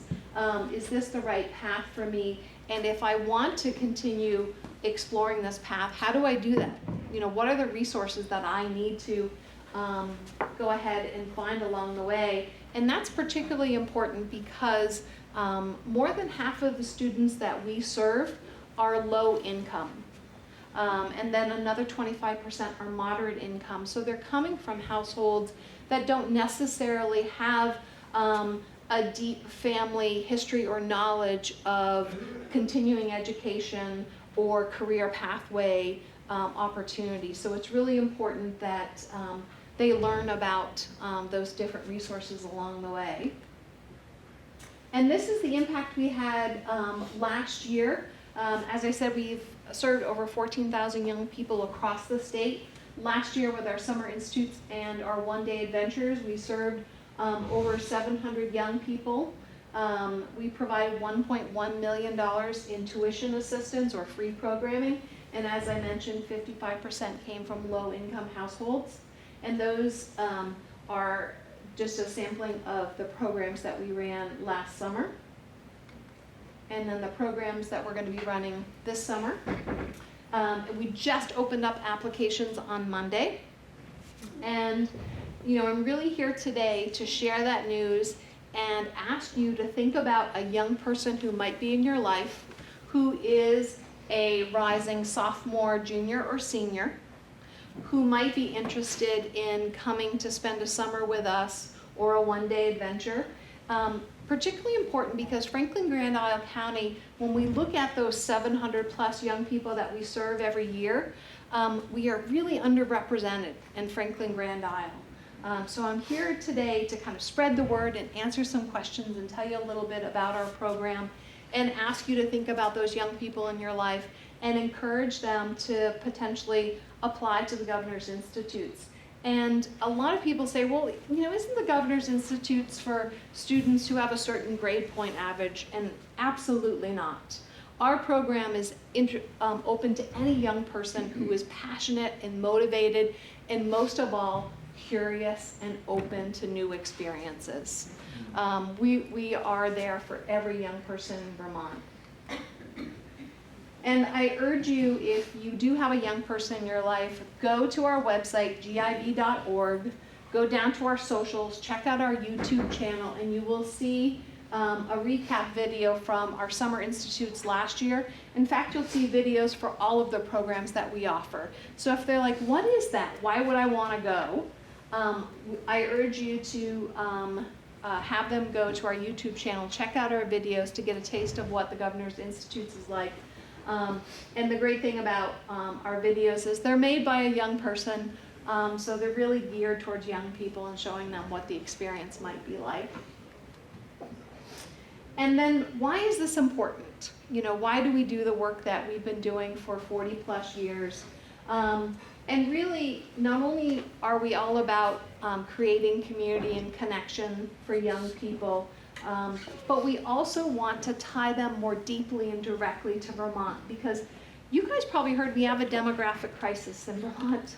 Is this the right path for me? And if I want to continue exploring this path, how do I do that? What are the resources that I need to go ahead and find along the way? And that's particularly important because more than half of the students that we serve are low income. And then another 25% are moderate income. So they're coming from households that don't necessarily have a deep family history or knowledge of continuing education or career pathway opportunities. So it's really important that they learn about those different resources along the way. And this is the impact we had last year. As I said, we've served over 14,000 young people across the state. Last year with our summer institutes and our one-day adventures, we served over 700 young people. We provided $1.1 million in tuition assistance or free programming. And as I mentioned, 55% came from low-income households. And those are just a sampling of the programs that we ran last summer. And then the programs that we're going to be running this summer. We just opened up applications on Monday. And I'm really here today to share that news and ask you to think about a young person who might be in your life who is a rising sophomore, junior, or senior, who might be interested in coming to spend a summer with us or a one-day adventure. Particularly important because Franklin Grand Isle County, when we look at those 700 plus young people that we serve every year, we are really underrepresented in Franklin Grand Isle. So I'm here today to kind of spread the word and answer some questions and tell you a little bit about our program and ask you to think about those young people in your life and encourage them to potentially apply to the Governor's Institutes. And a lot of people say, well, isn't the Governor's Institutes for students who have a certain grade point average? And absolutely not. Our program is open to any young person who is passionate and motivated and most of all, curious and open to new experiences. We are there for every young person in Vermont. And I urge you, if you do have a young person in your life, go to our website, gib.org, go down to our socials, check out our YouTube channel, and you will see a recap video from our summer institutes last year. In fact, you'll see videos for all of the programs that we offer. So if they're like, what is that? Why would I want to go? I urge you to have them go to our YouTube channel, check out our videos to get a taste of what the Governor's Institutes is like. And the great thing about our videos is they're made by a young person, so they're really geared towards young people and showing them what the experience might be like. And then why is this important? You know, why do we do the work that we've been doing for 40 plus years? And really, not only are we all about creating community and connection for young people, but we also want to tie them more deeply and directly to Vermont, because you guys probably heard we have a demographic crisis in Vermont.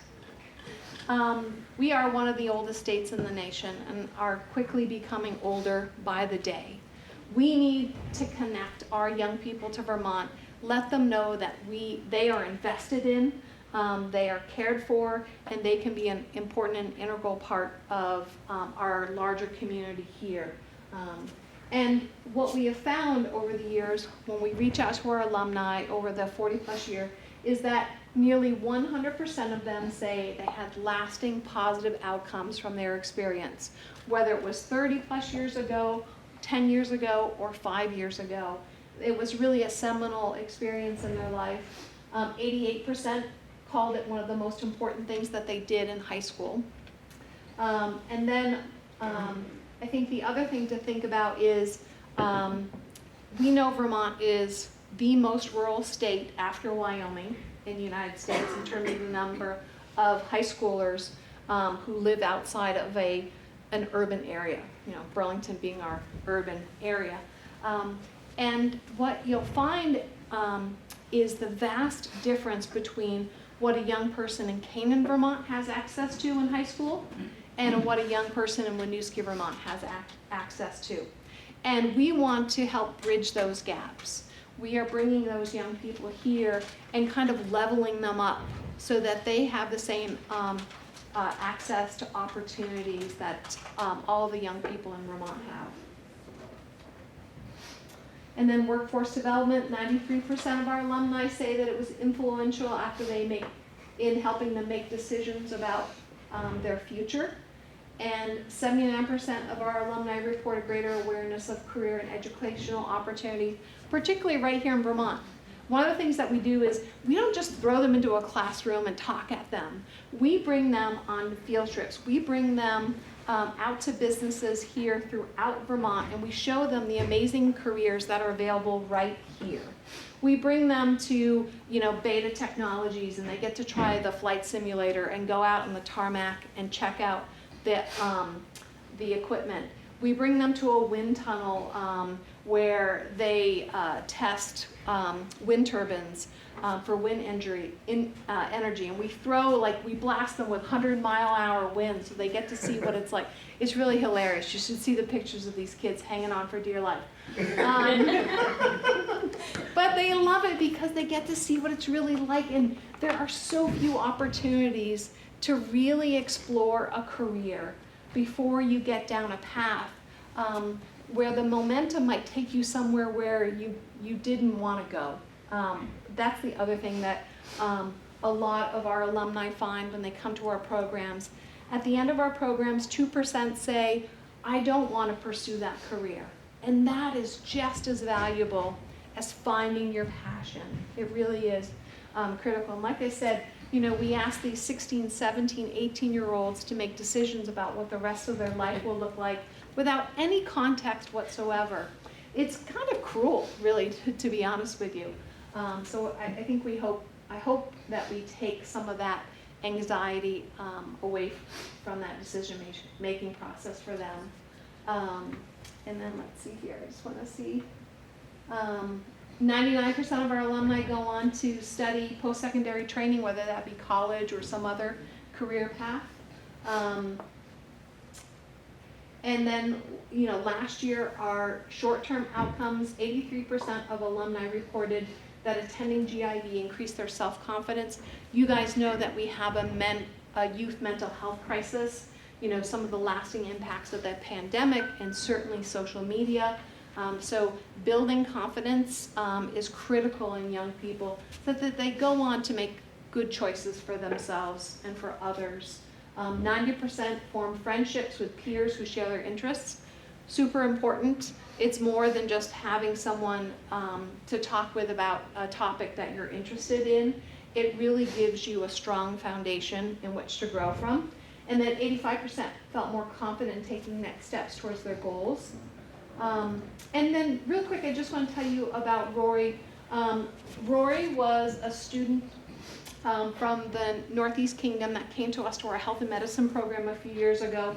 We are one of the oldest states in the nation and are quickly becoming older by the day. We need to connect our young people to Vermont, let them know that they are invested in, they are cared for, and they can be an important and integral part of our larger community here. And what we have found over the years, when we reach out to our alumni over the 40 plus year, is that nearly 100% of them say they had lasting positive outcomes from their experience, whether it was 30 plus years ago, 10 years ago, or 5 years ago. It was really a seminal experience in their life. 88% called it one of the most important things that they did in high school. And then I think the other thing to think about is we know Vermont is the most rural state after Wyoming in the United States in terms of the number of high schoolers who live outside of an urban area, you know, Burlington being our urban area. And what you'll find is the vast difference between what a young person in Canaan, Vermont has access to in high school and what a young person in Winooski, Vermont has access to. And we want to help bridge those gaps. We are bringing those young people here and kind of leveling them up so that they have the same access to opportunities that all the young people in Vermont have. And then workforce development, 93% of our alumni say that it was influential after in helping them make decisions about their future. And 79% of our alumni reported greater awareness of career and educational opportunities, particularly right here in Vermont. One of the things that we do is we don't just throw them into a classroom and talk at them. We bring them on field trips. We bring them out to businesses here throughout Vermont, and we show them the amazing careers that are available right here. We bring them to, you know, Beta Technologies, and they get to try the flight simulator and go out on the tarmac and check out the equipment. We bring them to a wind tunnel where they test wind turbines for wind energy, and we blast them with 100-mile-an-hour winds so they get to see what it's like. It's really hilarious. You should see the pictures of these kids hanging on for dear life. But they love it because they get to see what it's really like, and there are so few opportunities to really explore a career before you get down a path where the momentum might take you somewhere where you didn't want to go. That's the other thing that a lot of our alumni find when they come to our programs. At the end of our programs, 2% say, I don't want to pursue that career. And that is just as valuable as finding your passion. It really is critical. And like I said, you know, we ask these 16, 17, 18-year-olds to make decisions about what the rest of their life will look like without any context whatsoever. It's kind of cruel, really, to be honest with you. So I hope that we take some of that anxiety away from that decision-making process for them. And then let's see here, I just want to see. 99% of our alumni go on to study post-secondary training, whether that be college or some other career path. And then, you know, last year our short-term outcomes, 83% of alumni reported that attending GIV increased their self-confidence. You guys know that we have a youth mental health crisis, you know, some of the lasting impacts of that pandemic and certainly social media. So building confidence is critical in young people so that they go on to make good choices for themselves and for others. 90% form friendships with peers who share their interests. Super important. It's more than just having someone to talk with about a topic that you're interested in. It really gives you a strong foundation in which to grow from. And then 85% felt more confident in taking next steps towards their goals. And then real quick, I just want to tell you about Rory. Rory was a student from the Northeast Kingdom that came to us to our health and medicine program a few years ago.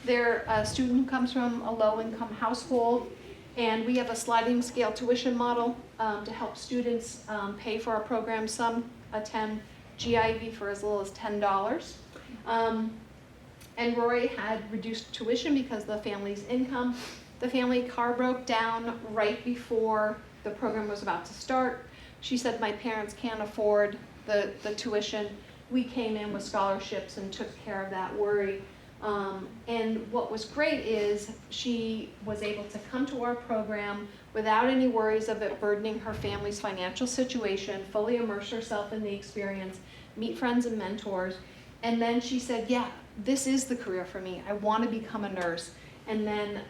They're a student who comes from a low-income household, and we have a sliding scale tuition model to help students pay for our program. Some attend GIV for as little as $10. And Rory had reduced tuition because of the family's income. The family car broke down right before the program was about to start. She said, my parents can't afford the tuition. We came in with scholarships and took care of that worry. And what was great is she was able to come to our program without any worries of it burdening her family's financial situation, fully immerse herself in the experience, meet friends and mentors. And then she said, yeah, this is the career for me. I want to become a nurse. And then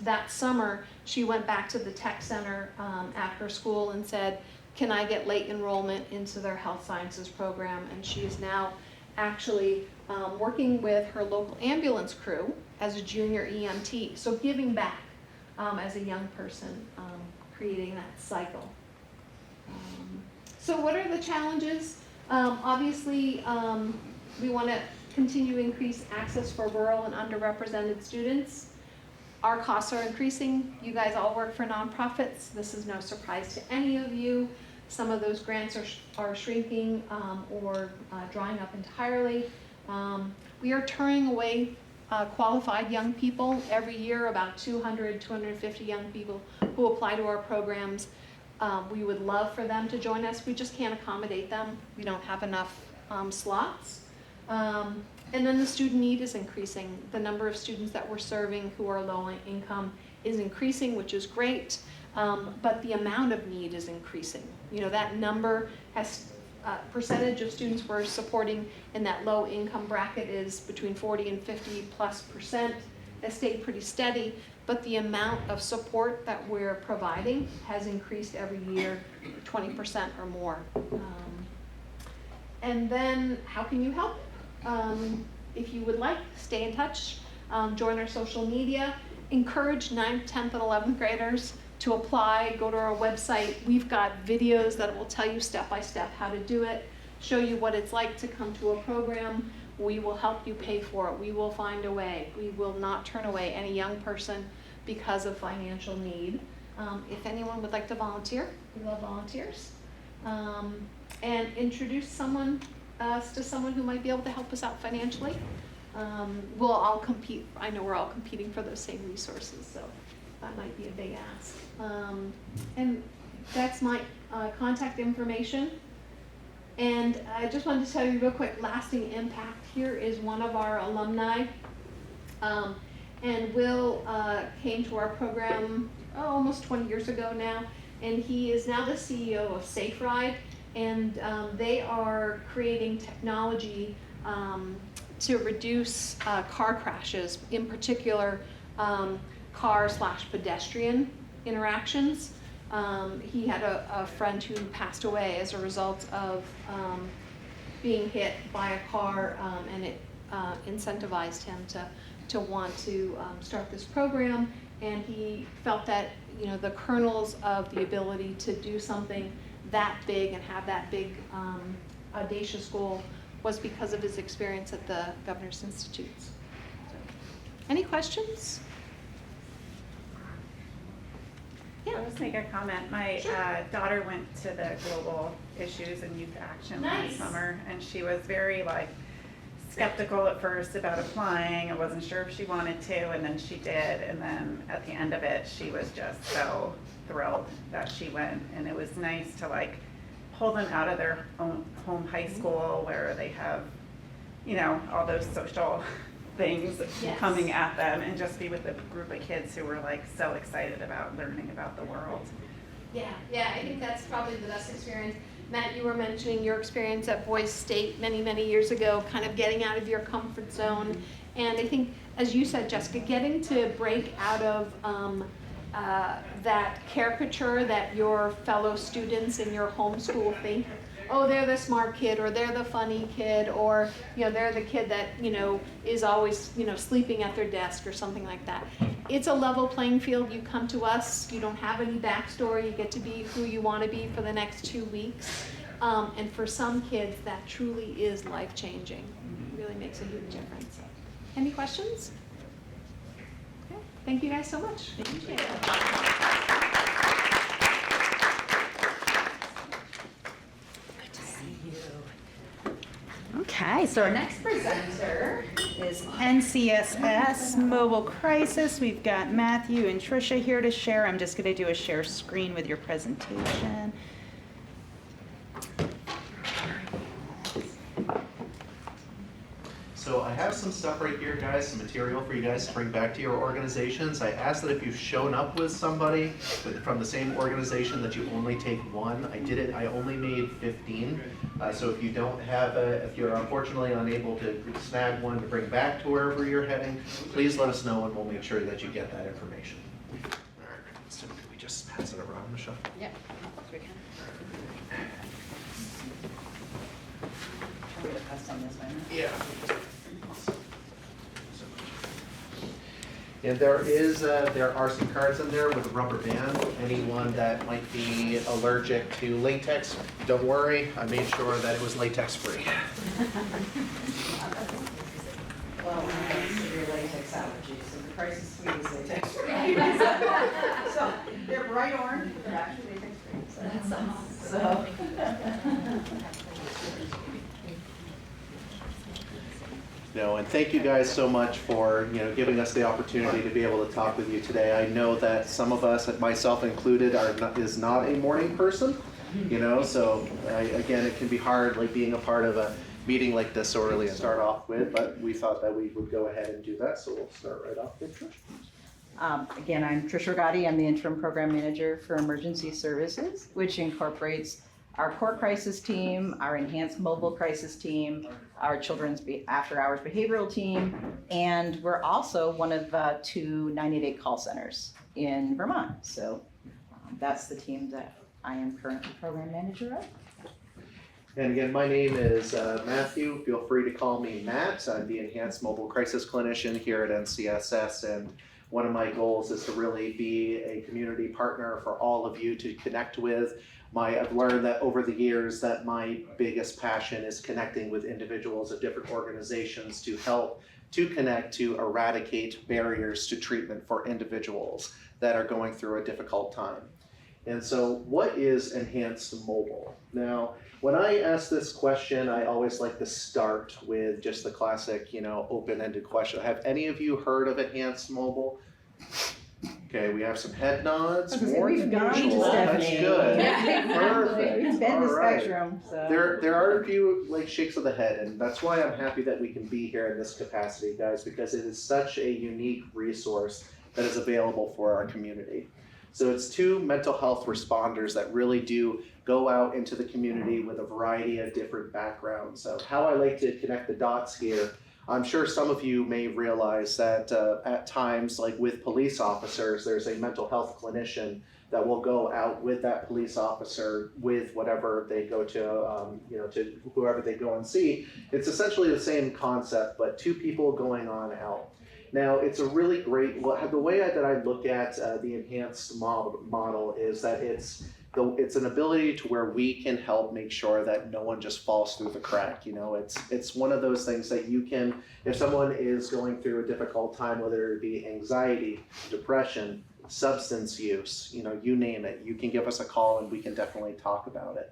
that summer, she went back to the tech center at her school and said, can I get late enrollment into their health sciences program? And she is now actually working with her local ambulance crew as a junior EMT. So giving back as a young person, creating that cycle. So what are the challenges? Obviously, we want to continue to increase access for rural and underrepresented students. Our costs are increasing. You guys all work for nonprofits. This is no surprise to any of you. Some of those grants are shrinking or drying up entirely. We are turning away qualified young people every year, about 200, 250 young people who apply to our programs. We would love for them to join us. We just can't accommodate them. We don't have enough slots. And then the student need is increasing. The number of students that we're serving who are low income is increasing, which is great, but the amount of need is increasing. You know, that number has, percentage of students we're supporting in that low income bracket is between 40 and 50+%. Has stayed pretty steady, but the amount of support that we're providing has increased every year, 20% or more. And then how can you help? If you would like, stay in touch, join our social media, encourage 9th, 10th, and 11th graders to apply, go to our website. We've got videos that will tell you step by step how to do it, show you what it's like to come to a program. We will help you pay for it. We will find a way. We will not turn away any young person because of financial need. If anyone would like to volunteer, we love volunteers. And introduce us to someone who might be able to help us out financially. We'll all compete. I know we're all competing for those same resources, so that might be a big ask. And that's my contact information. And I just wanted to tell you real quick, lasting impact. Here is one of our alumni. And Will came to our program almost 20 years ago now, and he is now the CEO of Safe Ride. And they are creating technology to reduce car crashes, in particular car/pedestrian interactions. He had a friend who passed away as a result of being hit by a car, and it incentivized him to want to start this program. And he felt that, you know, the kernels of the ability to do something that big and have that big audacious goal was because of his experience at the Governor's Institutes. So, any questions? Yeah. I'll just make a comment. My daughter went to the Global Issues and Youth Action last summer, and she was very skeptical at first about applying. I wasn't sure if she wanted to, and then she did. And then at the end of it, she was just so thrilled that she went. And it was nice to like pull them out of their own home high school where they have, you know, all those social things coming at them, and just be with a group of kids who were like so excited about learning about the world. Yeah, I think that's probably the best experience. Matt, you were mentioning your experience at Boys State many years ago, kind of getting out of your comfort zone. And I think, as you said, Jessica, getting to break out of that caricature that your fellow students in your homeschool think, oh, they're the smart kid, or they're the funny kid, or, you know, they're the kid that, you know, is always, you know, sleeping at their desk or something like that. It's a level playing field. You come to us, you don't have any backstory, you get to be who you want to be for the next 2 weeks. And for some kids, that truly is life-changing. It really makes a huge difference. Any questions? Okay. Thank you guys so much. Thank you. Okay, so our next presenter is NCSS Mobile Crisis. We've got Matthew and Tricia here to share. I'm just going to do a share screen with your presentation. So I have some stuff right here, guys, some material for you guys to bring back to your organizations. I ask that if you've shown up with somebody from the same organization that you only take one. I only made 15. So if you don't have if you're unfortunately unable to snag one to bring back to wherever you're heading, please let us know and we'll make sure that you get that information. All right, so can we just pass it around, Michelle? Yeah, we can. Try to pass on this one. Yeah. And there are some cards in there with a rubber band. Anyone that might be allergic to latex, don't worry, I made sure that it was latex free. Well, I have severe latex allergies, so the price is sweet as latex free. So they're bright orange, but they're actually latex free. So that's awesome. No, and thank you guys so much for giving us the opportunity to be able to talk with you today. I know that some of us, myself included, is not a morning person, so again, it can be hard like being a part of a meeting like this so early to start off with, but we thought that we would go ahead and do that, so we'll start right off with Trish. Again, I'm Tricia Gotti. I'm the interim program manager for emergency services, which incorporates our core crisis team, our enhanced mobile crisis team, our children's after-hours behavioral team, and we're also one of 2 988 call centers in Vermont. So that's the team that I am currently program manager of. And again, my name is Matthew. Feel free to call me Matt. I'm the enhanced mobile crisis clinician here at NCSS, and one of my goals is to really be a community partner for all of you to connect with. I've learned that over the years that my biggest passion is connecting with individuals of different organizations to help to connect to eradicate barriers to treatment for individuals that are going through a difficult time. And so what is enhanced mobile? Now, when I ask this question, I always like to start with just the classic, open-ended question. Have any of you heard of enhanced mobile? Okay, we have some head nods, more than usual. That's good. Perfect. We've been the All right. spectrum, so. There are a few shakes of the head, and that's why I'm happy that we can be here in this capacity, guys, because it is such a unique resource that is available for our community. So it's 2 mental health responders that really do go out into the community with a variety of different backgrounds. So how I like to connect the dots here, I'm sure some of you may realize that at times, like with police officers, there's a mental health clinician that will go out with that police officer with whatever they go to, to whoever they go and see. It's essentially the same concept, but 2 people going on out. Now, it's a really great, the way that I look at the enhanced model is that it's an ability to where we can help make sure that no one just falls through the crack. It's one of those things that you can, if someone is going through a difficult time, whether it be anxiety, depression, substance use, you name it, you can give us a call and we can definitely talk about it.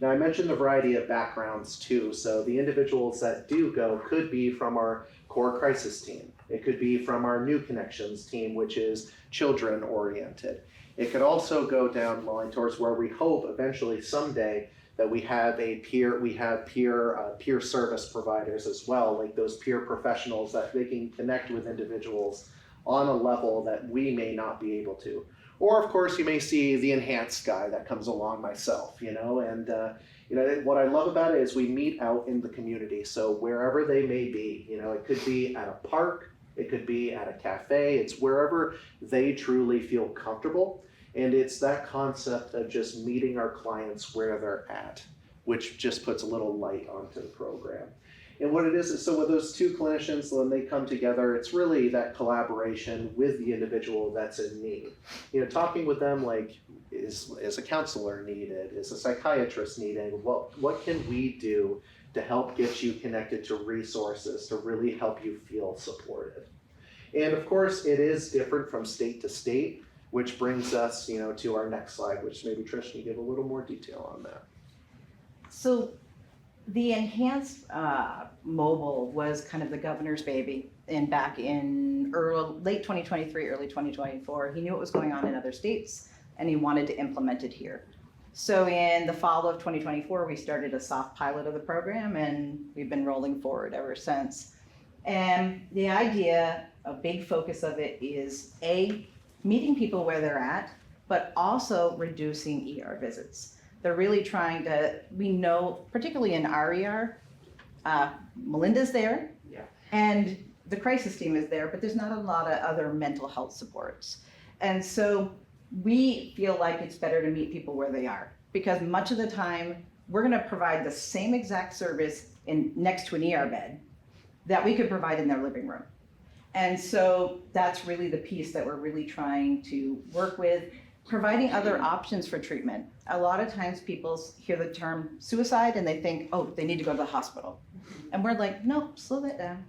Now, I mentioned the variety of backgrounds too, so the individuals that do go could be from our core crisis team. It could be from our new connections team, which is children oriented. It could also go down the line towards where we hope eventually someday that we have peer service providers as well, like those peer professionals that they can connect with individuals on a level that we may not be able to. Or of course, you may see the enhanced guy that comes along myself, and what I love about it is we meet out in the community. So wherever they may be, it could be at a park, it could be at a cafe, it's wherever they truly feel comfortable. And it's that concept of just meeting our clients where they're at, which just puts a little light onto the program. And what it is so with those two clinicians, when they come together, it's really that collaboration with the individual that's in need. Talking with them like, is a counselor needed? Is a psychiatrist needed? What can we do to help get you connected to resources to really help you feel supported? And of course, it is different from state to state, which brings us, to our next slide, which maybe Trish can give a little more detail on that. So the enhanced mobile was kind of the governor's baby, and back in late 2023, early 2024, he knew what was going on in other states, and he wanted to implement it here. So in the fall of 2024, we started a soft pilot of the program, and we've been rolling forward ever since. And the idea, a big focus of it is meeting people where they're at, but also reducing ER visits. They're really trying to, we know, particularly in our ER, Melinda's there, and the crisis team is there, but there's not a lot of other mental health supports. And so we feel like it's better to meet people where they are, because much of the time, we're gonna provide the same exact service next to an ER bed that we could provide in their living room. And so that's really the piece that we're really trying to work with, providing other options for treatment. A lot of times people hear the term suicide and they think, oh, they need to go to the hospital. And we're like, no, slow that down.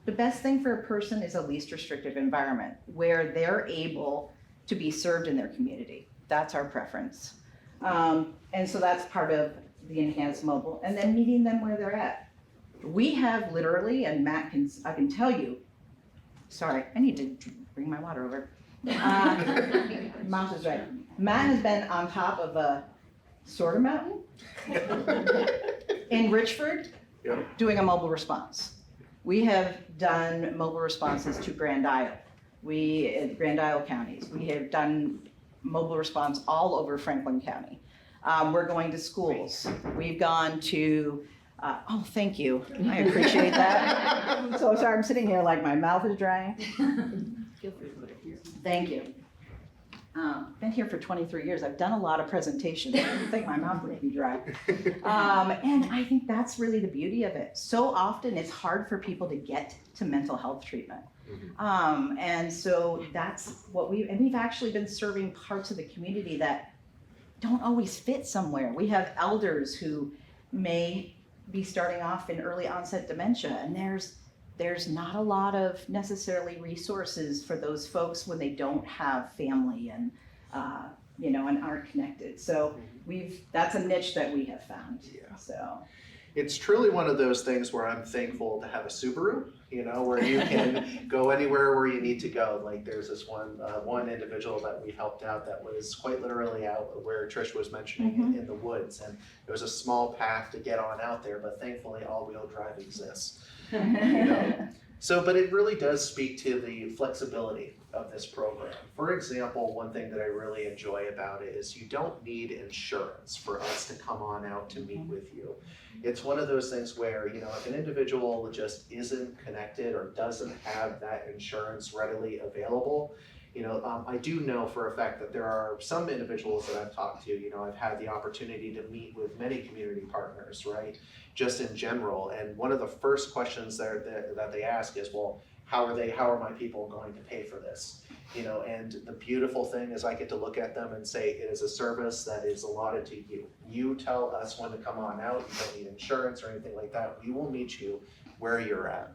The best thing for a person is a least restrictive environment where they're able to be served in their community. That's our preference. And so that's part of the enhanced mobile, and then meeting them where they're at. We have literally, and Matt I can tell you, sorry, I need to bring my water over. Mouth is dry. Matt has been on top of a Sorter Mountain in Richford doing a mobile response. We have done mobile responses to Grand Isle. Grand Isle counties. We have done mobile response all over Franklin County. We're going to schools. We've gone to oh, thank you. I appreciate that. I'm so sorry. I'm sitting here like my mouth is dry. Feel free to put it here. Thank you. Been here for 23 years. I've done a lot of presentations. I didn't think my mouth would be dry. And I think that's really the beauty of it. So often it's hard for people to get to mental health treatment. And so that's what we've actually been serving parts of the community that don't always fit somewhere. We have elders who may be starting off in early onset dementia, and there's not a lot of necessarily resources for those folks when they don't have family and and aren't connected. So that's a niche that we have found. So it's truly one of those things where I'm thankful to have a Subaru, where you can go anywhere where you need to go. Like there's this one individual that we helped out that was quite literally out where Trish was mentioning in the woods, and there was a small path to get on out there, but thankfully all-wheel drive exists. So, but it really does speak to the flexibility of this program. For example, one thing that I really enjoy about it is you don't need insurance for us to come on out to meet with you. It's one of those things where, if an individual just isn't connected or doesn't have that insurance readily available, I do know for a fact that there are some individuals that I've talked to, I've had the opportunity to meet with many community partners, right? Just in general. And one of the first questions that they ask is, well, how are my people going to pay for this? And the beautiful thing is I get to look at them and say, it is a service that is allotted to you. You tell us when to come on out. You don't need insurance or anything like that. We will meet you where you're at.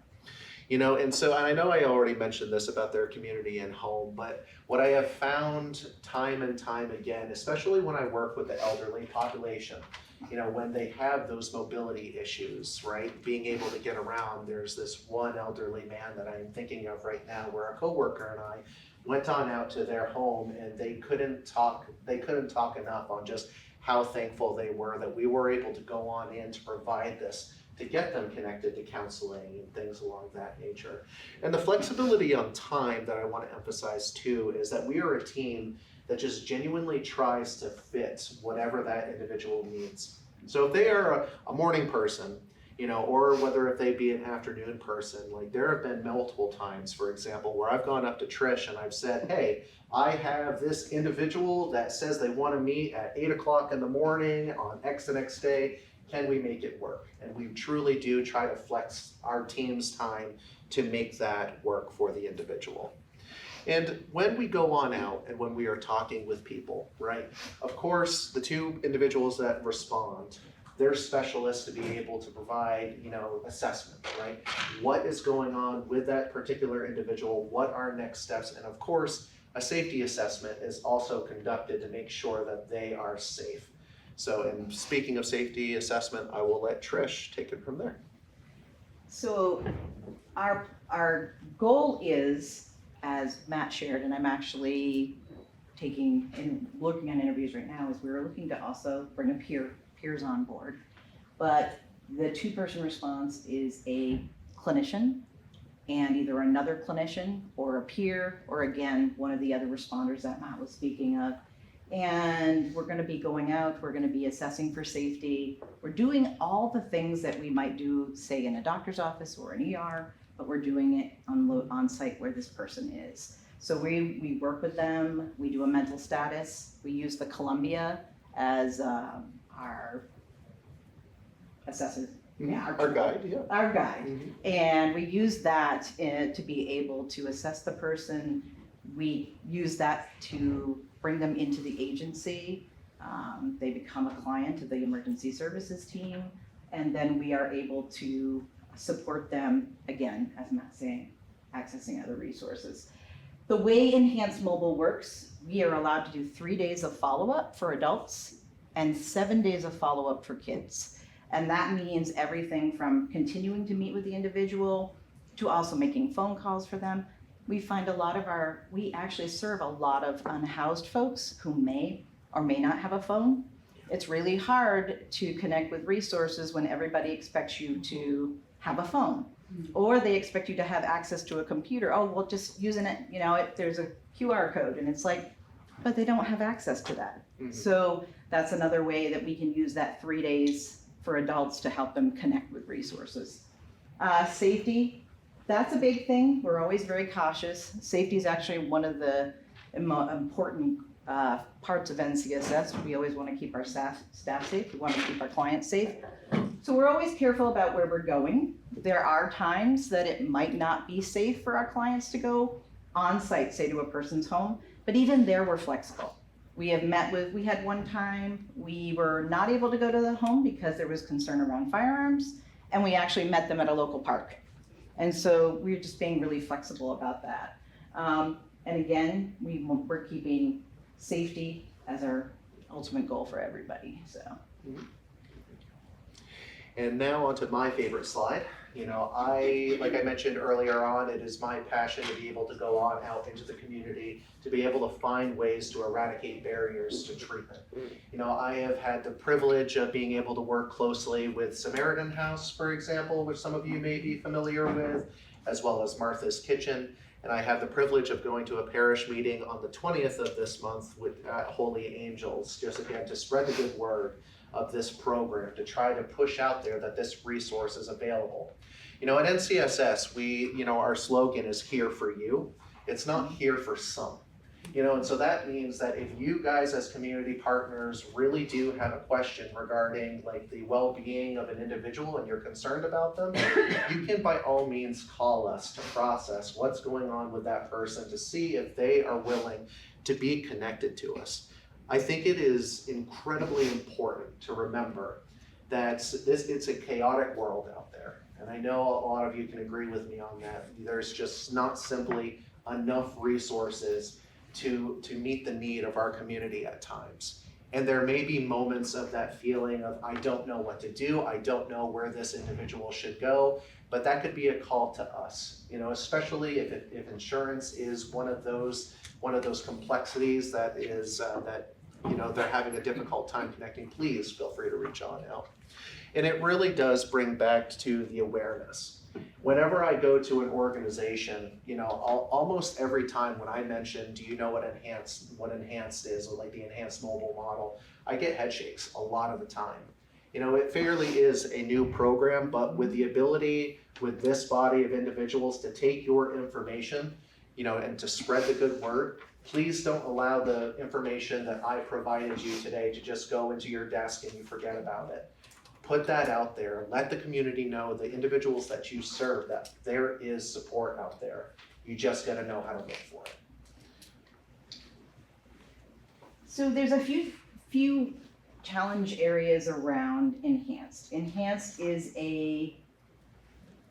And so and I know I already mentioned this about their community and home, but what I have found time and time again, especially when I work with the elderly population, when they have those mobility issues, right? Being able to get around, there's this one elderly man that I'm thinking of right now where a coworker and I went on out to their home and they couldn't talk enough on just how thankful they were that we were able to go on in to provide this, to get them connected to counseling and things along that nature. And the flexibility on time that I want to emphasize too is that we are a team that just genuinely tries to fit whatever that individual needs. So if they are a morning person, or whether if they be an afternoon person, like there have been multiple times, for example, where I've gone up to Trish and I've said, hey, I have this individual that says they want to meet at 8 o'clock in the morning on X and X day. Can we make it work? And we truly do try to flex our team's time to make that work for the individual. And when we go on out and when we are talking with people, right, of course, the two individuals that respond, they're specialists to be able to provide, assessment, right? What is going on with that particular individual? What are next steps? And of course, a safety assessment is also conducted to make sure that they are safe. So, and speaking of safety assessment, I will let Trish take it from there. So our goal is, as Matt shared, and I'm actually taking and looking at interviews right now, is we're looking to also bring peers on board. But the two-person response is a clinician and either another clinician or a peer, or again, one of the other responders that Matt was speaking of. And we're gonna be going out, we're gonna be assessing for safety. We're doing all the things that we might do, say in a doctor's office or an ER, but we're doing it on site where this person is. So we work with them, we do a mental status, we use the Columbia as our assessor. Yeah, Our guide, yeah. Our guide. Mm-hmm. And we use that to be able to assess the person. We use that to bring them into the agency. They become a client of the emergency services team, and then we are able to support them, again, as Matt's saying, accessing other resources. The way Enhanced Mobile works, we are allowed to do 3 days of follow-up for adults and 7 days of follow-up for kids. And that means everything from continuing to meet with the individual to also making phone calls for them. We find we actually serve a lot of unhoused folks who may or may not have a phone. It's really hard to connect with resources when everybody expects you to have a phone, or they expect you to have access to a computer. Oh, well, just using it, there's a QR code, and it's like, but they don't have access to that. Mm-hmm. So that's another way that we can use that 3 days for adults to help them connect with resources. Safety, that's a big thing. We're always very cautious. Safety is actually one of the important parts of NCSS. We always want to keep our staff safe. We want to keep our clients safe. So we're always careful about where we're going. There are times that it might not be safe for our clients to go on site, say to a person's home, but even there we're flexible. We had one time we were not able to go to the home because there was concern around firearms, and we actually met them at a local park. And so we're just being really flexible about that. And again, we're keeping safety as our ultimate goal for everybody, so. Mm-hmm. And now onto my favorite slide. Like I mentioned earlier on, it is my passion to be able to go on out into the community, to be able to find ways to eradicate barriers to treatment. I have had the privilege of being able to work closely with Samaritan House, for example, which some of you may be familiar with, as well as Martha's Kitchen. And I have the privilege of going to a parish meeting on the 20th of this month with Holy Angels, just again to spread the good word of this program, to try to push out there that this resource is available. At NCSS, our slogan is here for you. It's not here for some. And so that means that if you guys as community partners really do have a question regarding like the well-being of an individual and you're concerned about them, you can by all means call us to process what's going on with that person to see if they are willing to be connected to us. I think it is incredibly important to remember that it's a chaotic world out there. And I know a lot of you can agree with me on that. There's just not simply enough resources to meet the need of our community at times. And there may be moments of that feeling of, I don't know what to do, I don't know where this individual should go, but that could be a call to us, especially if insurance is one of those complexities that is, they're having a difficult time connecting. Please feel free to reach on out. And it really does bring back to the awareness. Whenever I go to an organization, almost every time when I mention, do you know what enhanced is, or like the enhanced mobile model, I get head shakes a lot of the time. It fairly is a new program, but with the ability with this body of individuals to take your information, and to spread the good word, please don't allow the information that I provided you today to just go into your desk and you forget about it. Put that out there. Let the community know, the individuals that you serve, that there is support out there. You just got to know how to look for it. So there's a few challenge areas around Enhanced. Enhanced is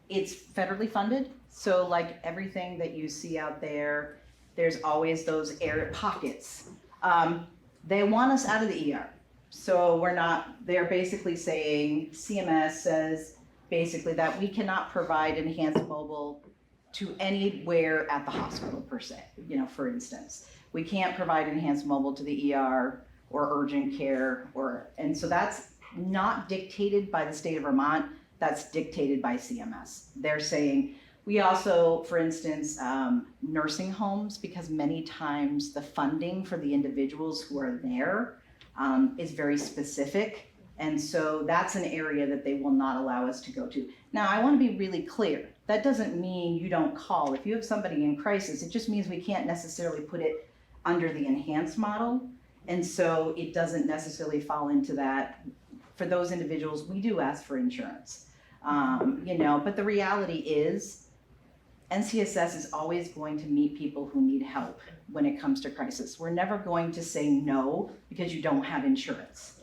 it's federally funded. So like everything that you see out there, there's always those air pockets. They want us out of the ER. So they're basically saying, CMS says basically that we cannot provide enhanced mobile to anywhere at the hospital per se, for instance. We can't provide enhanced mobile to the ER or urgent care, and so that's not dictated by the state of Vermont, that's dictated by CMS. They're saying, we also, for instance, nursing homes, because many times the funding for the individuals who are there is very specific. And so that's an area that they will not allow us to go to. Now, I want to be really clear. That doesn't mean you don't call. If you have somebody in crisis, it just means we can't necessarily put it under the enhanced model. And so it doesn't necessarily fall into that. For those individuals, we do ask for insurance. But the reality is, NCSS is always going to meet people who need help when it comes to crisis. We're never going to say no because you don't have insurance.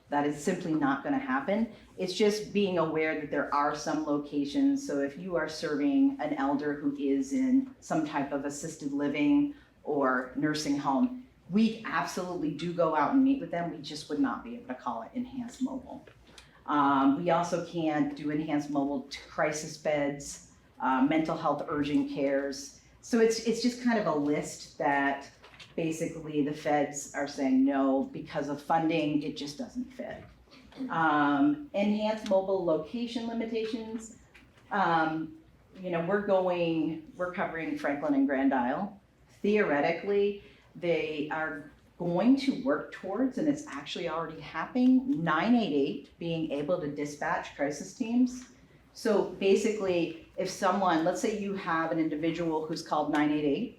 That is simply not going to happen. It's just being aware that there are some locations. So if you are serving an elder who is in some type of assisted living or nursing home, we absolutely do go out and meet with them. We just would not be able to call it enhanced mobile. We also can't do enhanced mobile to crisis beds, mental health urgent cares. So it's just kind of a list that basically the feds are saying no, because of funding, it just doesn't fit. Enhanced mobile location limitations. We're covering Franklin and Grand Isle. Theoretically, they are going to work towards, and it's actually already happening, 988 being able to dispatch crisis teams. So basically, if someone, let's say you have an individual who's called 988,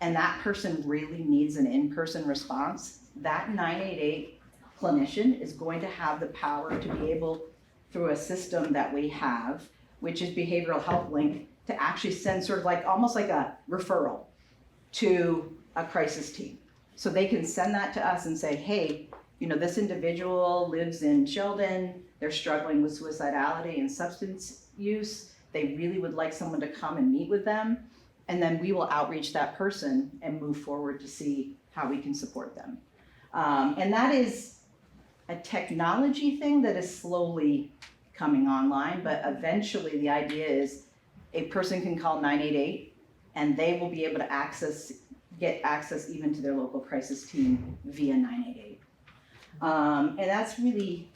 and that person really needs an in-person response, that 988 clinician is going to have the power to be able, through a system that we have, which is Behavioral Health Link, to actually send sort of like, almost like a referral to a crisis team. So they can send that to us and say, hey, this individual lives in Sheldon, they're struggling with suicidality and substance use, they really would like someone to come and meet with them, and then we will outreach that person and move forward to see how we can support them. And that is a technology thing that is slowly coming online, but eventually the idea is a person can call 988 and they will be able to get access even to their local crisis team via 988. And that's really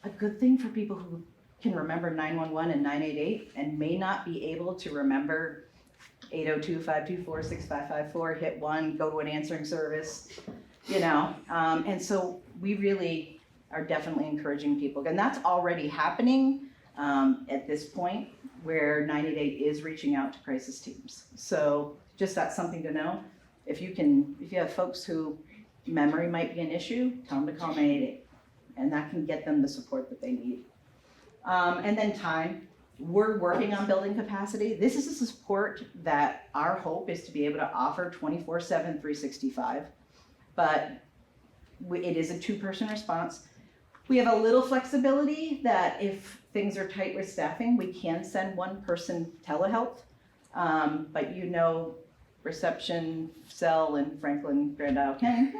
a good thing for people who can remember 911 and 988 and may not be able to remember 802-524-6554, hit 1, go to an answering service, and so we really are definitely encouraging people. And that's already happening at this point, where 988 is reaching out to crisis teams. So just that's something to know. If you have folks who memory might be an issue, tell them to call 988, and that can get them the support that they need. And then time. We're working on building capacity. This is a support that our hope is to be able to offer 24/7, 365, but it is a 2-person response. We have a little flexibility that if things are tight with staffing, we can send one person telehealth. But reception, cell, and Franklin, Grand Isle County.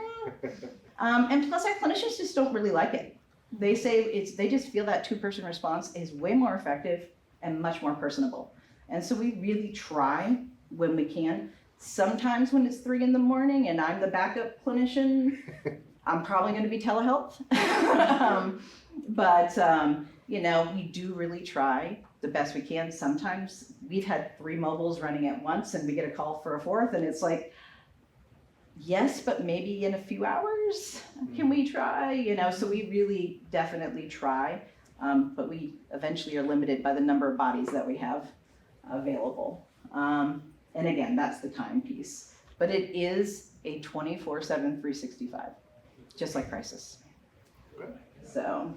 And plus our clinicians just don't really like it. They say they just feel that 2-person response is way more effective and much more personable. And so we really try when we can. Sometimes when it's 3 in the morning and I'm the backup clinician, I'm probably gonna be telehealth. But we do really try the best we can. Sometimes we've had 3 mobiles running at once and we get a call for a 4th and it's like, yes, but maybe in a few hours, can we try? So we really definitely try, but we eventually are limited by the number of bodies that we have available. And again, that's the time piece. But it is a 24/7, 365, just like crisis. So.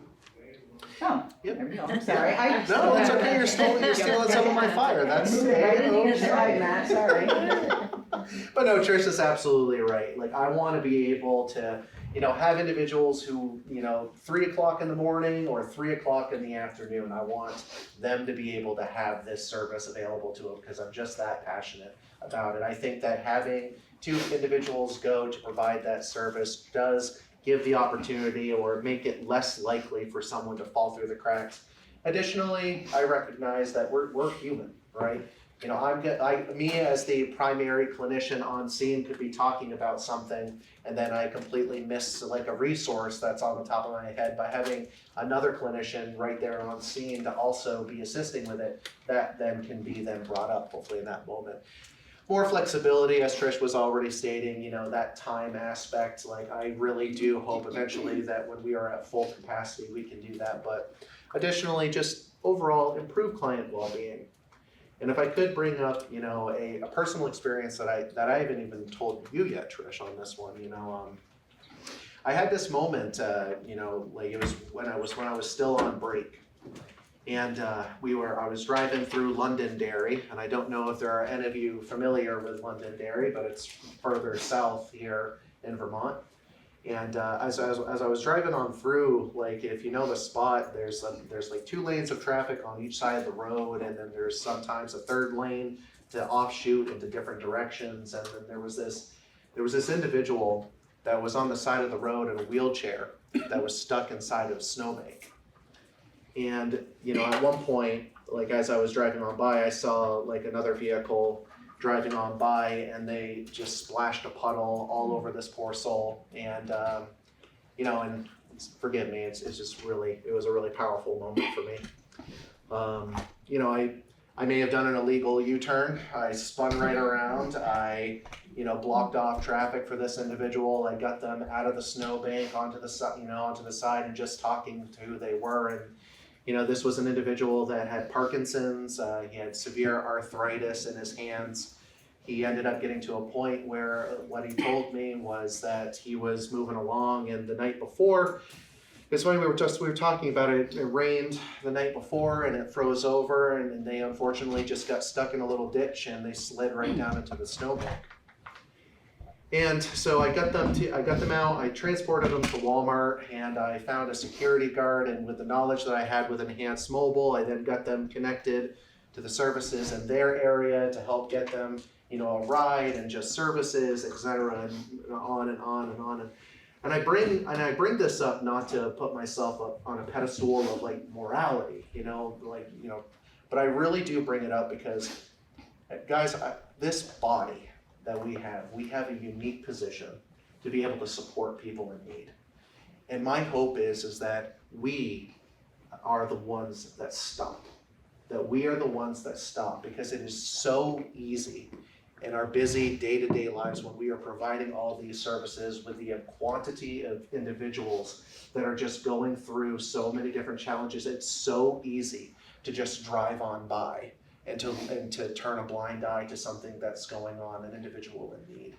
Oh, there we go. I'm sorry. No, it's okay. You're stealing some of my fire. That's right, Matt. Sorry. But no, Trish is absolutely right. Like, I want to be able to, have individuals who, 3 o'clock in the morning or 3 o'clock in the afternoon. I want them to be able to have this service available to them because I'm just that passionate about it. I think that having 2 individuals go to provide that service does give the opportunity or make it less likely for someone to fall through the cracks. Additionally, I recognize that we're human, right? Me as the primary clinician on scene could be talking about something and then I completely miss like a resource that's on the top of my head. By having another clinician right there on scene to also be assisting with it, that then can be brought up hopefully in that moment. More flexibility, as Trish was already stating, that time aspect, like I really do hope eventually that when we are at full capacity, we can do that. But additionally, just overall improve client well-being. And if I could bring up, a personal experience that I haven't even told you yet, Trish, on this one, I had this moment, like it was when I was still on break. And I was driving through Londonderry, and I don't know if there are any of you familiar with Londonderry, but it's further south here in Vermont. And as I was driving on through, like if you know the spot, there's like 2 lanes of traffic on each side of the road, and then there's sometimes a 3rd lane to offshoot into different directions. And then there was this individual that was on the side of the road in a wheelchair that was stuck inside of a snowbank. And at one point, like as I was driving on by, I saw like another vehicle driving on by, and they just splashed a puddle all over this poor soul. And and forgive me, it was a really powerful moment for me. I may have done an illegal U-turn. I spun right around. I blocked off traffic for this individual. I got them out of the snowbank onto the side and just talking to who they were. And this was an individual that had Parkinson's, he had severe arthritis in his hands. He ended up getting to a point where what he told me was that he was moving along, and the night before, it's funny, we were talking about it, it rained the night before and it froze over, and they unfortunately just got stuck in a little ditch and they slid right down into the snowbank. And so I got them out, I transported them to Walmart, and I found a security guard, and with the knowledge that I had with Enhanced Mobile, I then got them connected to the services in their area to help get them, a ride and just services, etc., and on and on and on. And I bring this up not to put myself up on a pedestal of like morality, but I really do bring it up because, guys, this body that we have a unique position to be able to support people in need. And my hope is that we are the ones that stop. That we are the ones that stop, because it is so easy in our busy day-to-day lives when we are providing all these services with the quantity of individuals that are just going through so many different challenges. It's so easy to just drive on by and to turn a blind eye to something that's going on, an individual in need.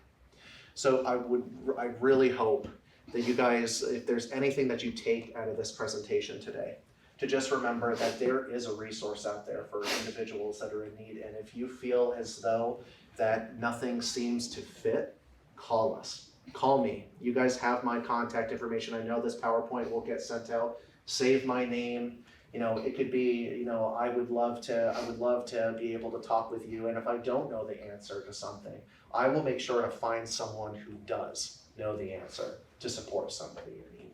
So I really hope that you guys, if there's anything that you take out of this presentation today, to just remember that there is a resource out there for individuals that are in need. And if you feel as though that nothing seems to fit, call us. call me. You guys have my contact information. I know this PowerPoint will get sent out. Save my name. You know, it could be, you know, I would love to be able to talk with you. And if I don't know the answer to something, I will make sure to find someone who does know the answer to support somebody in need.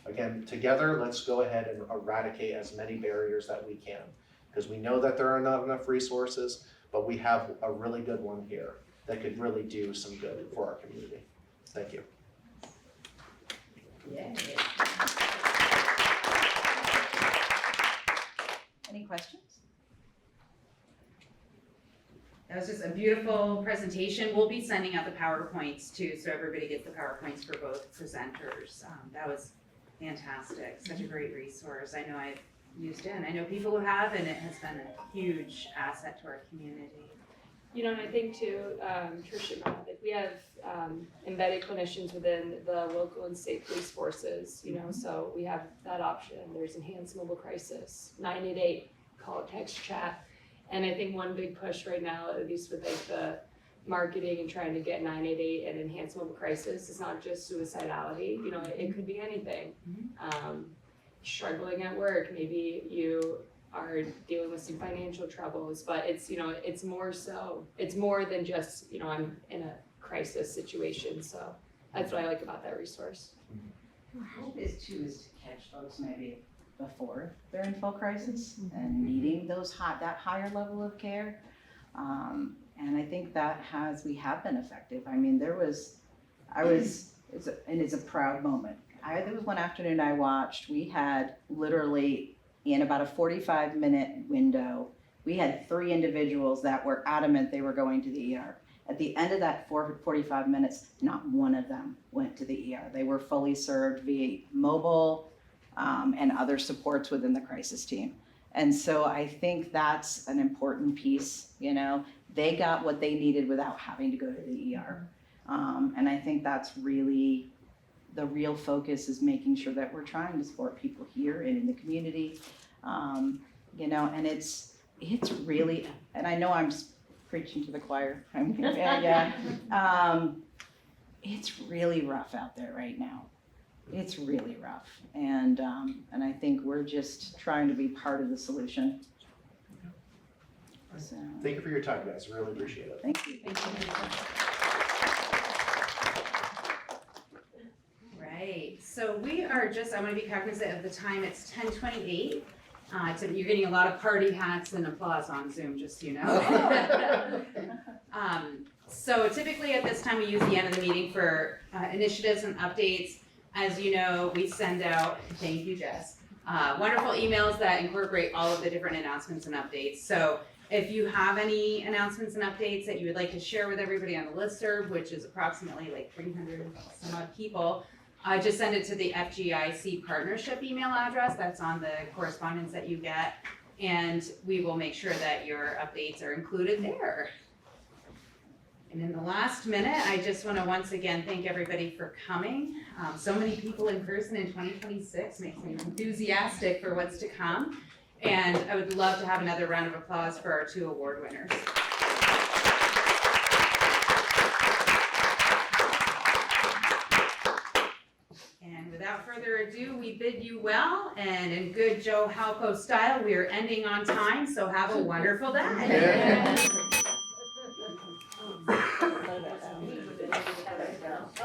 Again, together, let's go ahead and eradicate as many barriers that we can, because we know that there are not enough resources, but we have a really good one here that could really do some good for our community. Thank you. Yay. Any questions? That was just a beautiful presentation. We'll be sending out the PowerPoints too, so everybody gets the PowerPoints for both presenters. That was fantastic, such a great resource. I know I've used it, and I know people who have, and it has been a huge asset to our community. You know, and I think too, Tricia, like we have embedded clinicians within the local and state police forces, you know, so we have that option. There's enhanced mobile crisis, 988, call it text chat. And I think one big push right now, at least with like the marketing and trying to get 988 and enhanced mobile crisis, is not just suicidality, you know, it could be anything. Struggling at work, maybe you are dealing with some financial troubles, but it's, you know, it's more than just, you know, I'm in a crisis situation, so that's what I like about that resource. Our hope is to catch folks maybe before they're in full crisis and needing that higher level of care. And I think we have been effective. I mean, it's a proud moment. There was one afternoon I watched, we had literally in about a 45-minute window, we had 3 individuals that were adamant they were going to the ER. At the end of that 45 minutes, not one of them went to the ER. They were fully served via mobile and other supports within the crisis team. And so I think that's an important piece, you know. They got what they needed without having to go to the ER. And I think that's really the real focus, is making sure that we're trying to support people here and in the community. You know, and it's really, and I know I'm preaching to the choir. It's really rough out there right now. It's really rough. And I think we're just trying to be part of the solution. So, Thank you for your time, guys. Really appreciate it. Thank you. Right, so we are I want to be cognizant of the time. It's 10:28. You're getting a lot of party hats and applause on Zoom, just so you know. So typically at this time, we use the end of the meeting for initiatives and updates. As you know, we send out, thank you, Jess, wonderful emails that incorporate all of the different announcements and updates. So if you have any announcements and updates that you would like to share with everybody on the listserv, which is approximately like 300 some odd people, just send it to the FGIC partnership email address that's on the correspondence that you get, and we will make sure that your updates are included there. And in the last minute, I just want to once again thank everybody for coming. So many people in person in 2026 makes me enthusiastic for what's to come. And I would love to have another round of applause for our 2 award winners. And without further ado, we bid you well, and in good Joe Halco style, we are ending on time, so have a wonderful day.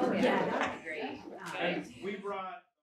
Oh, yeah.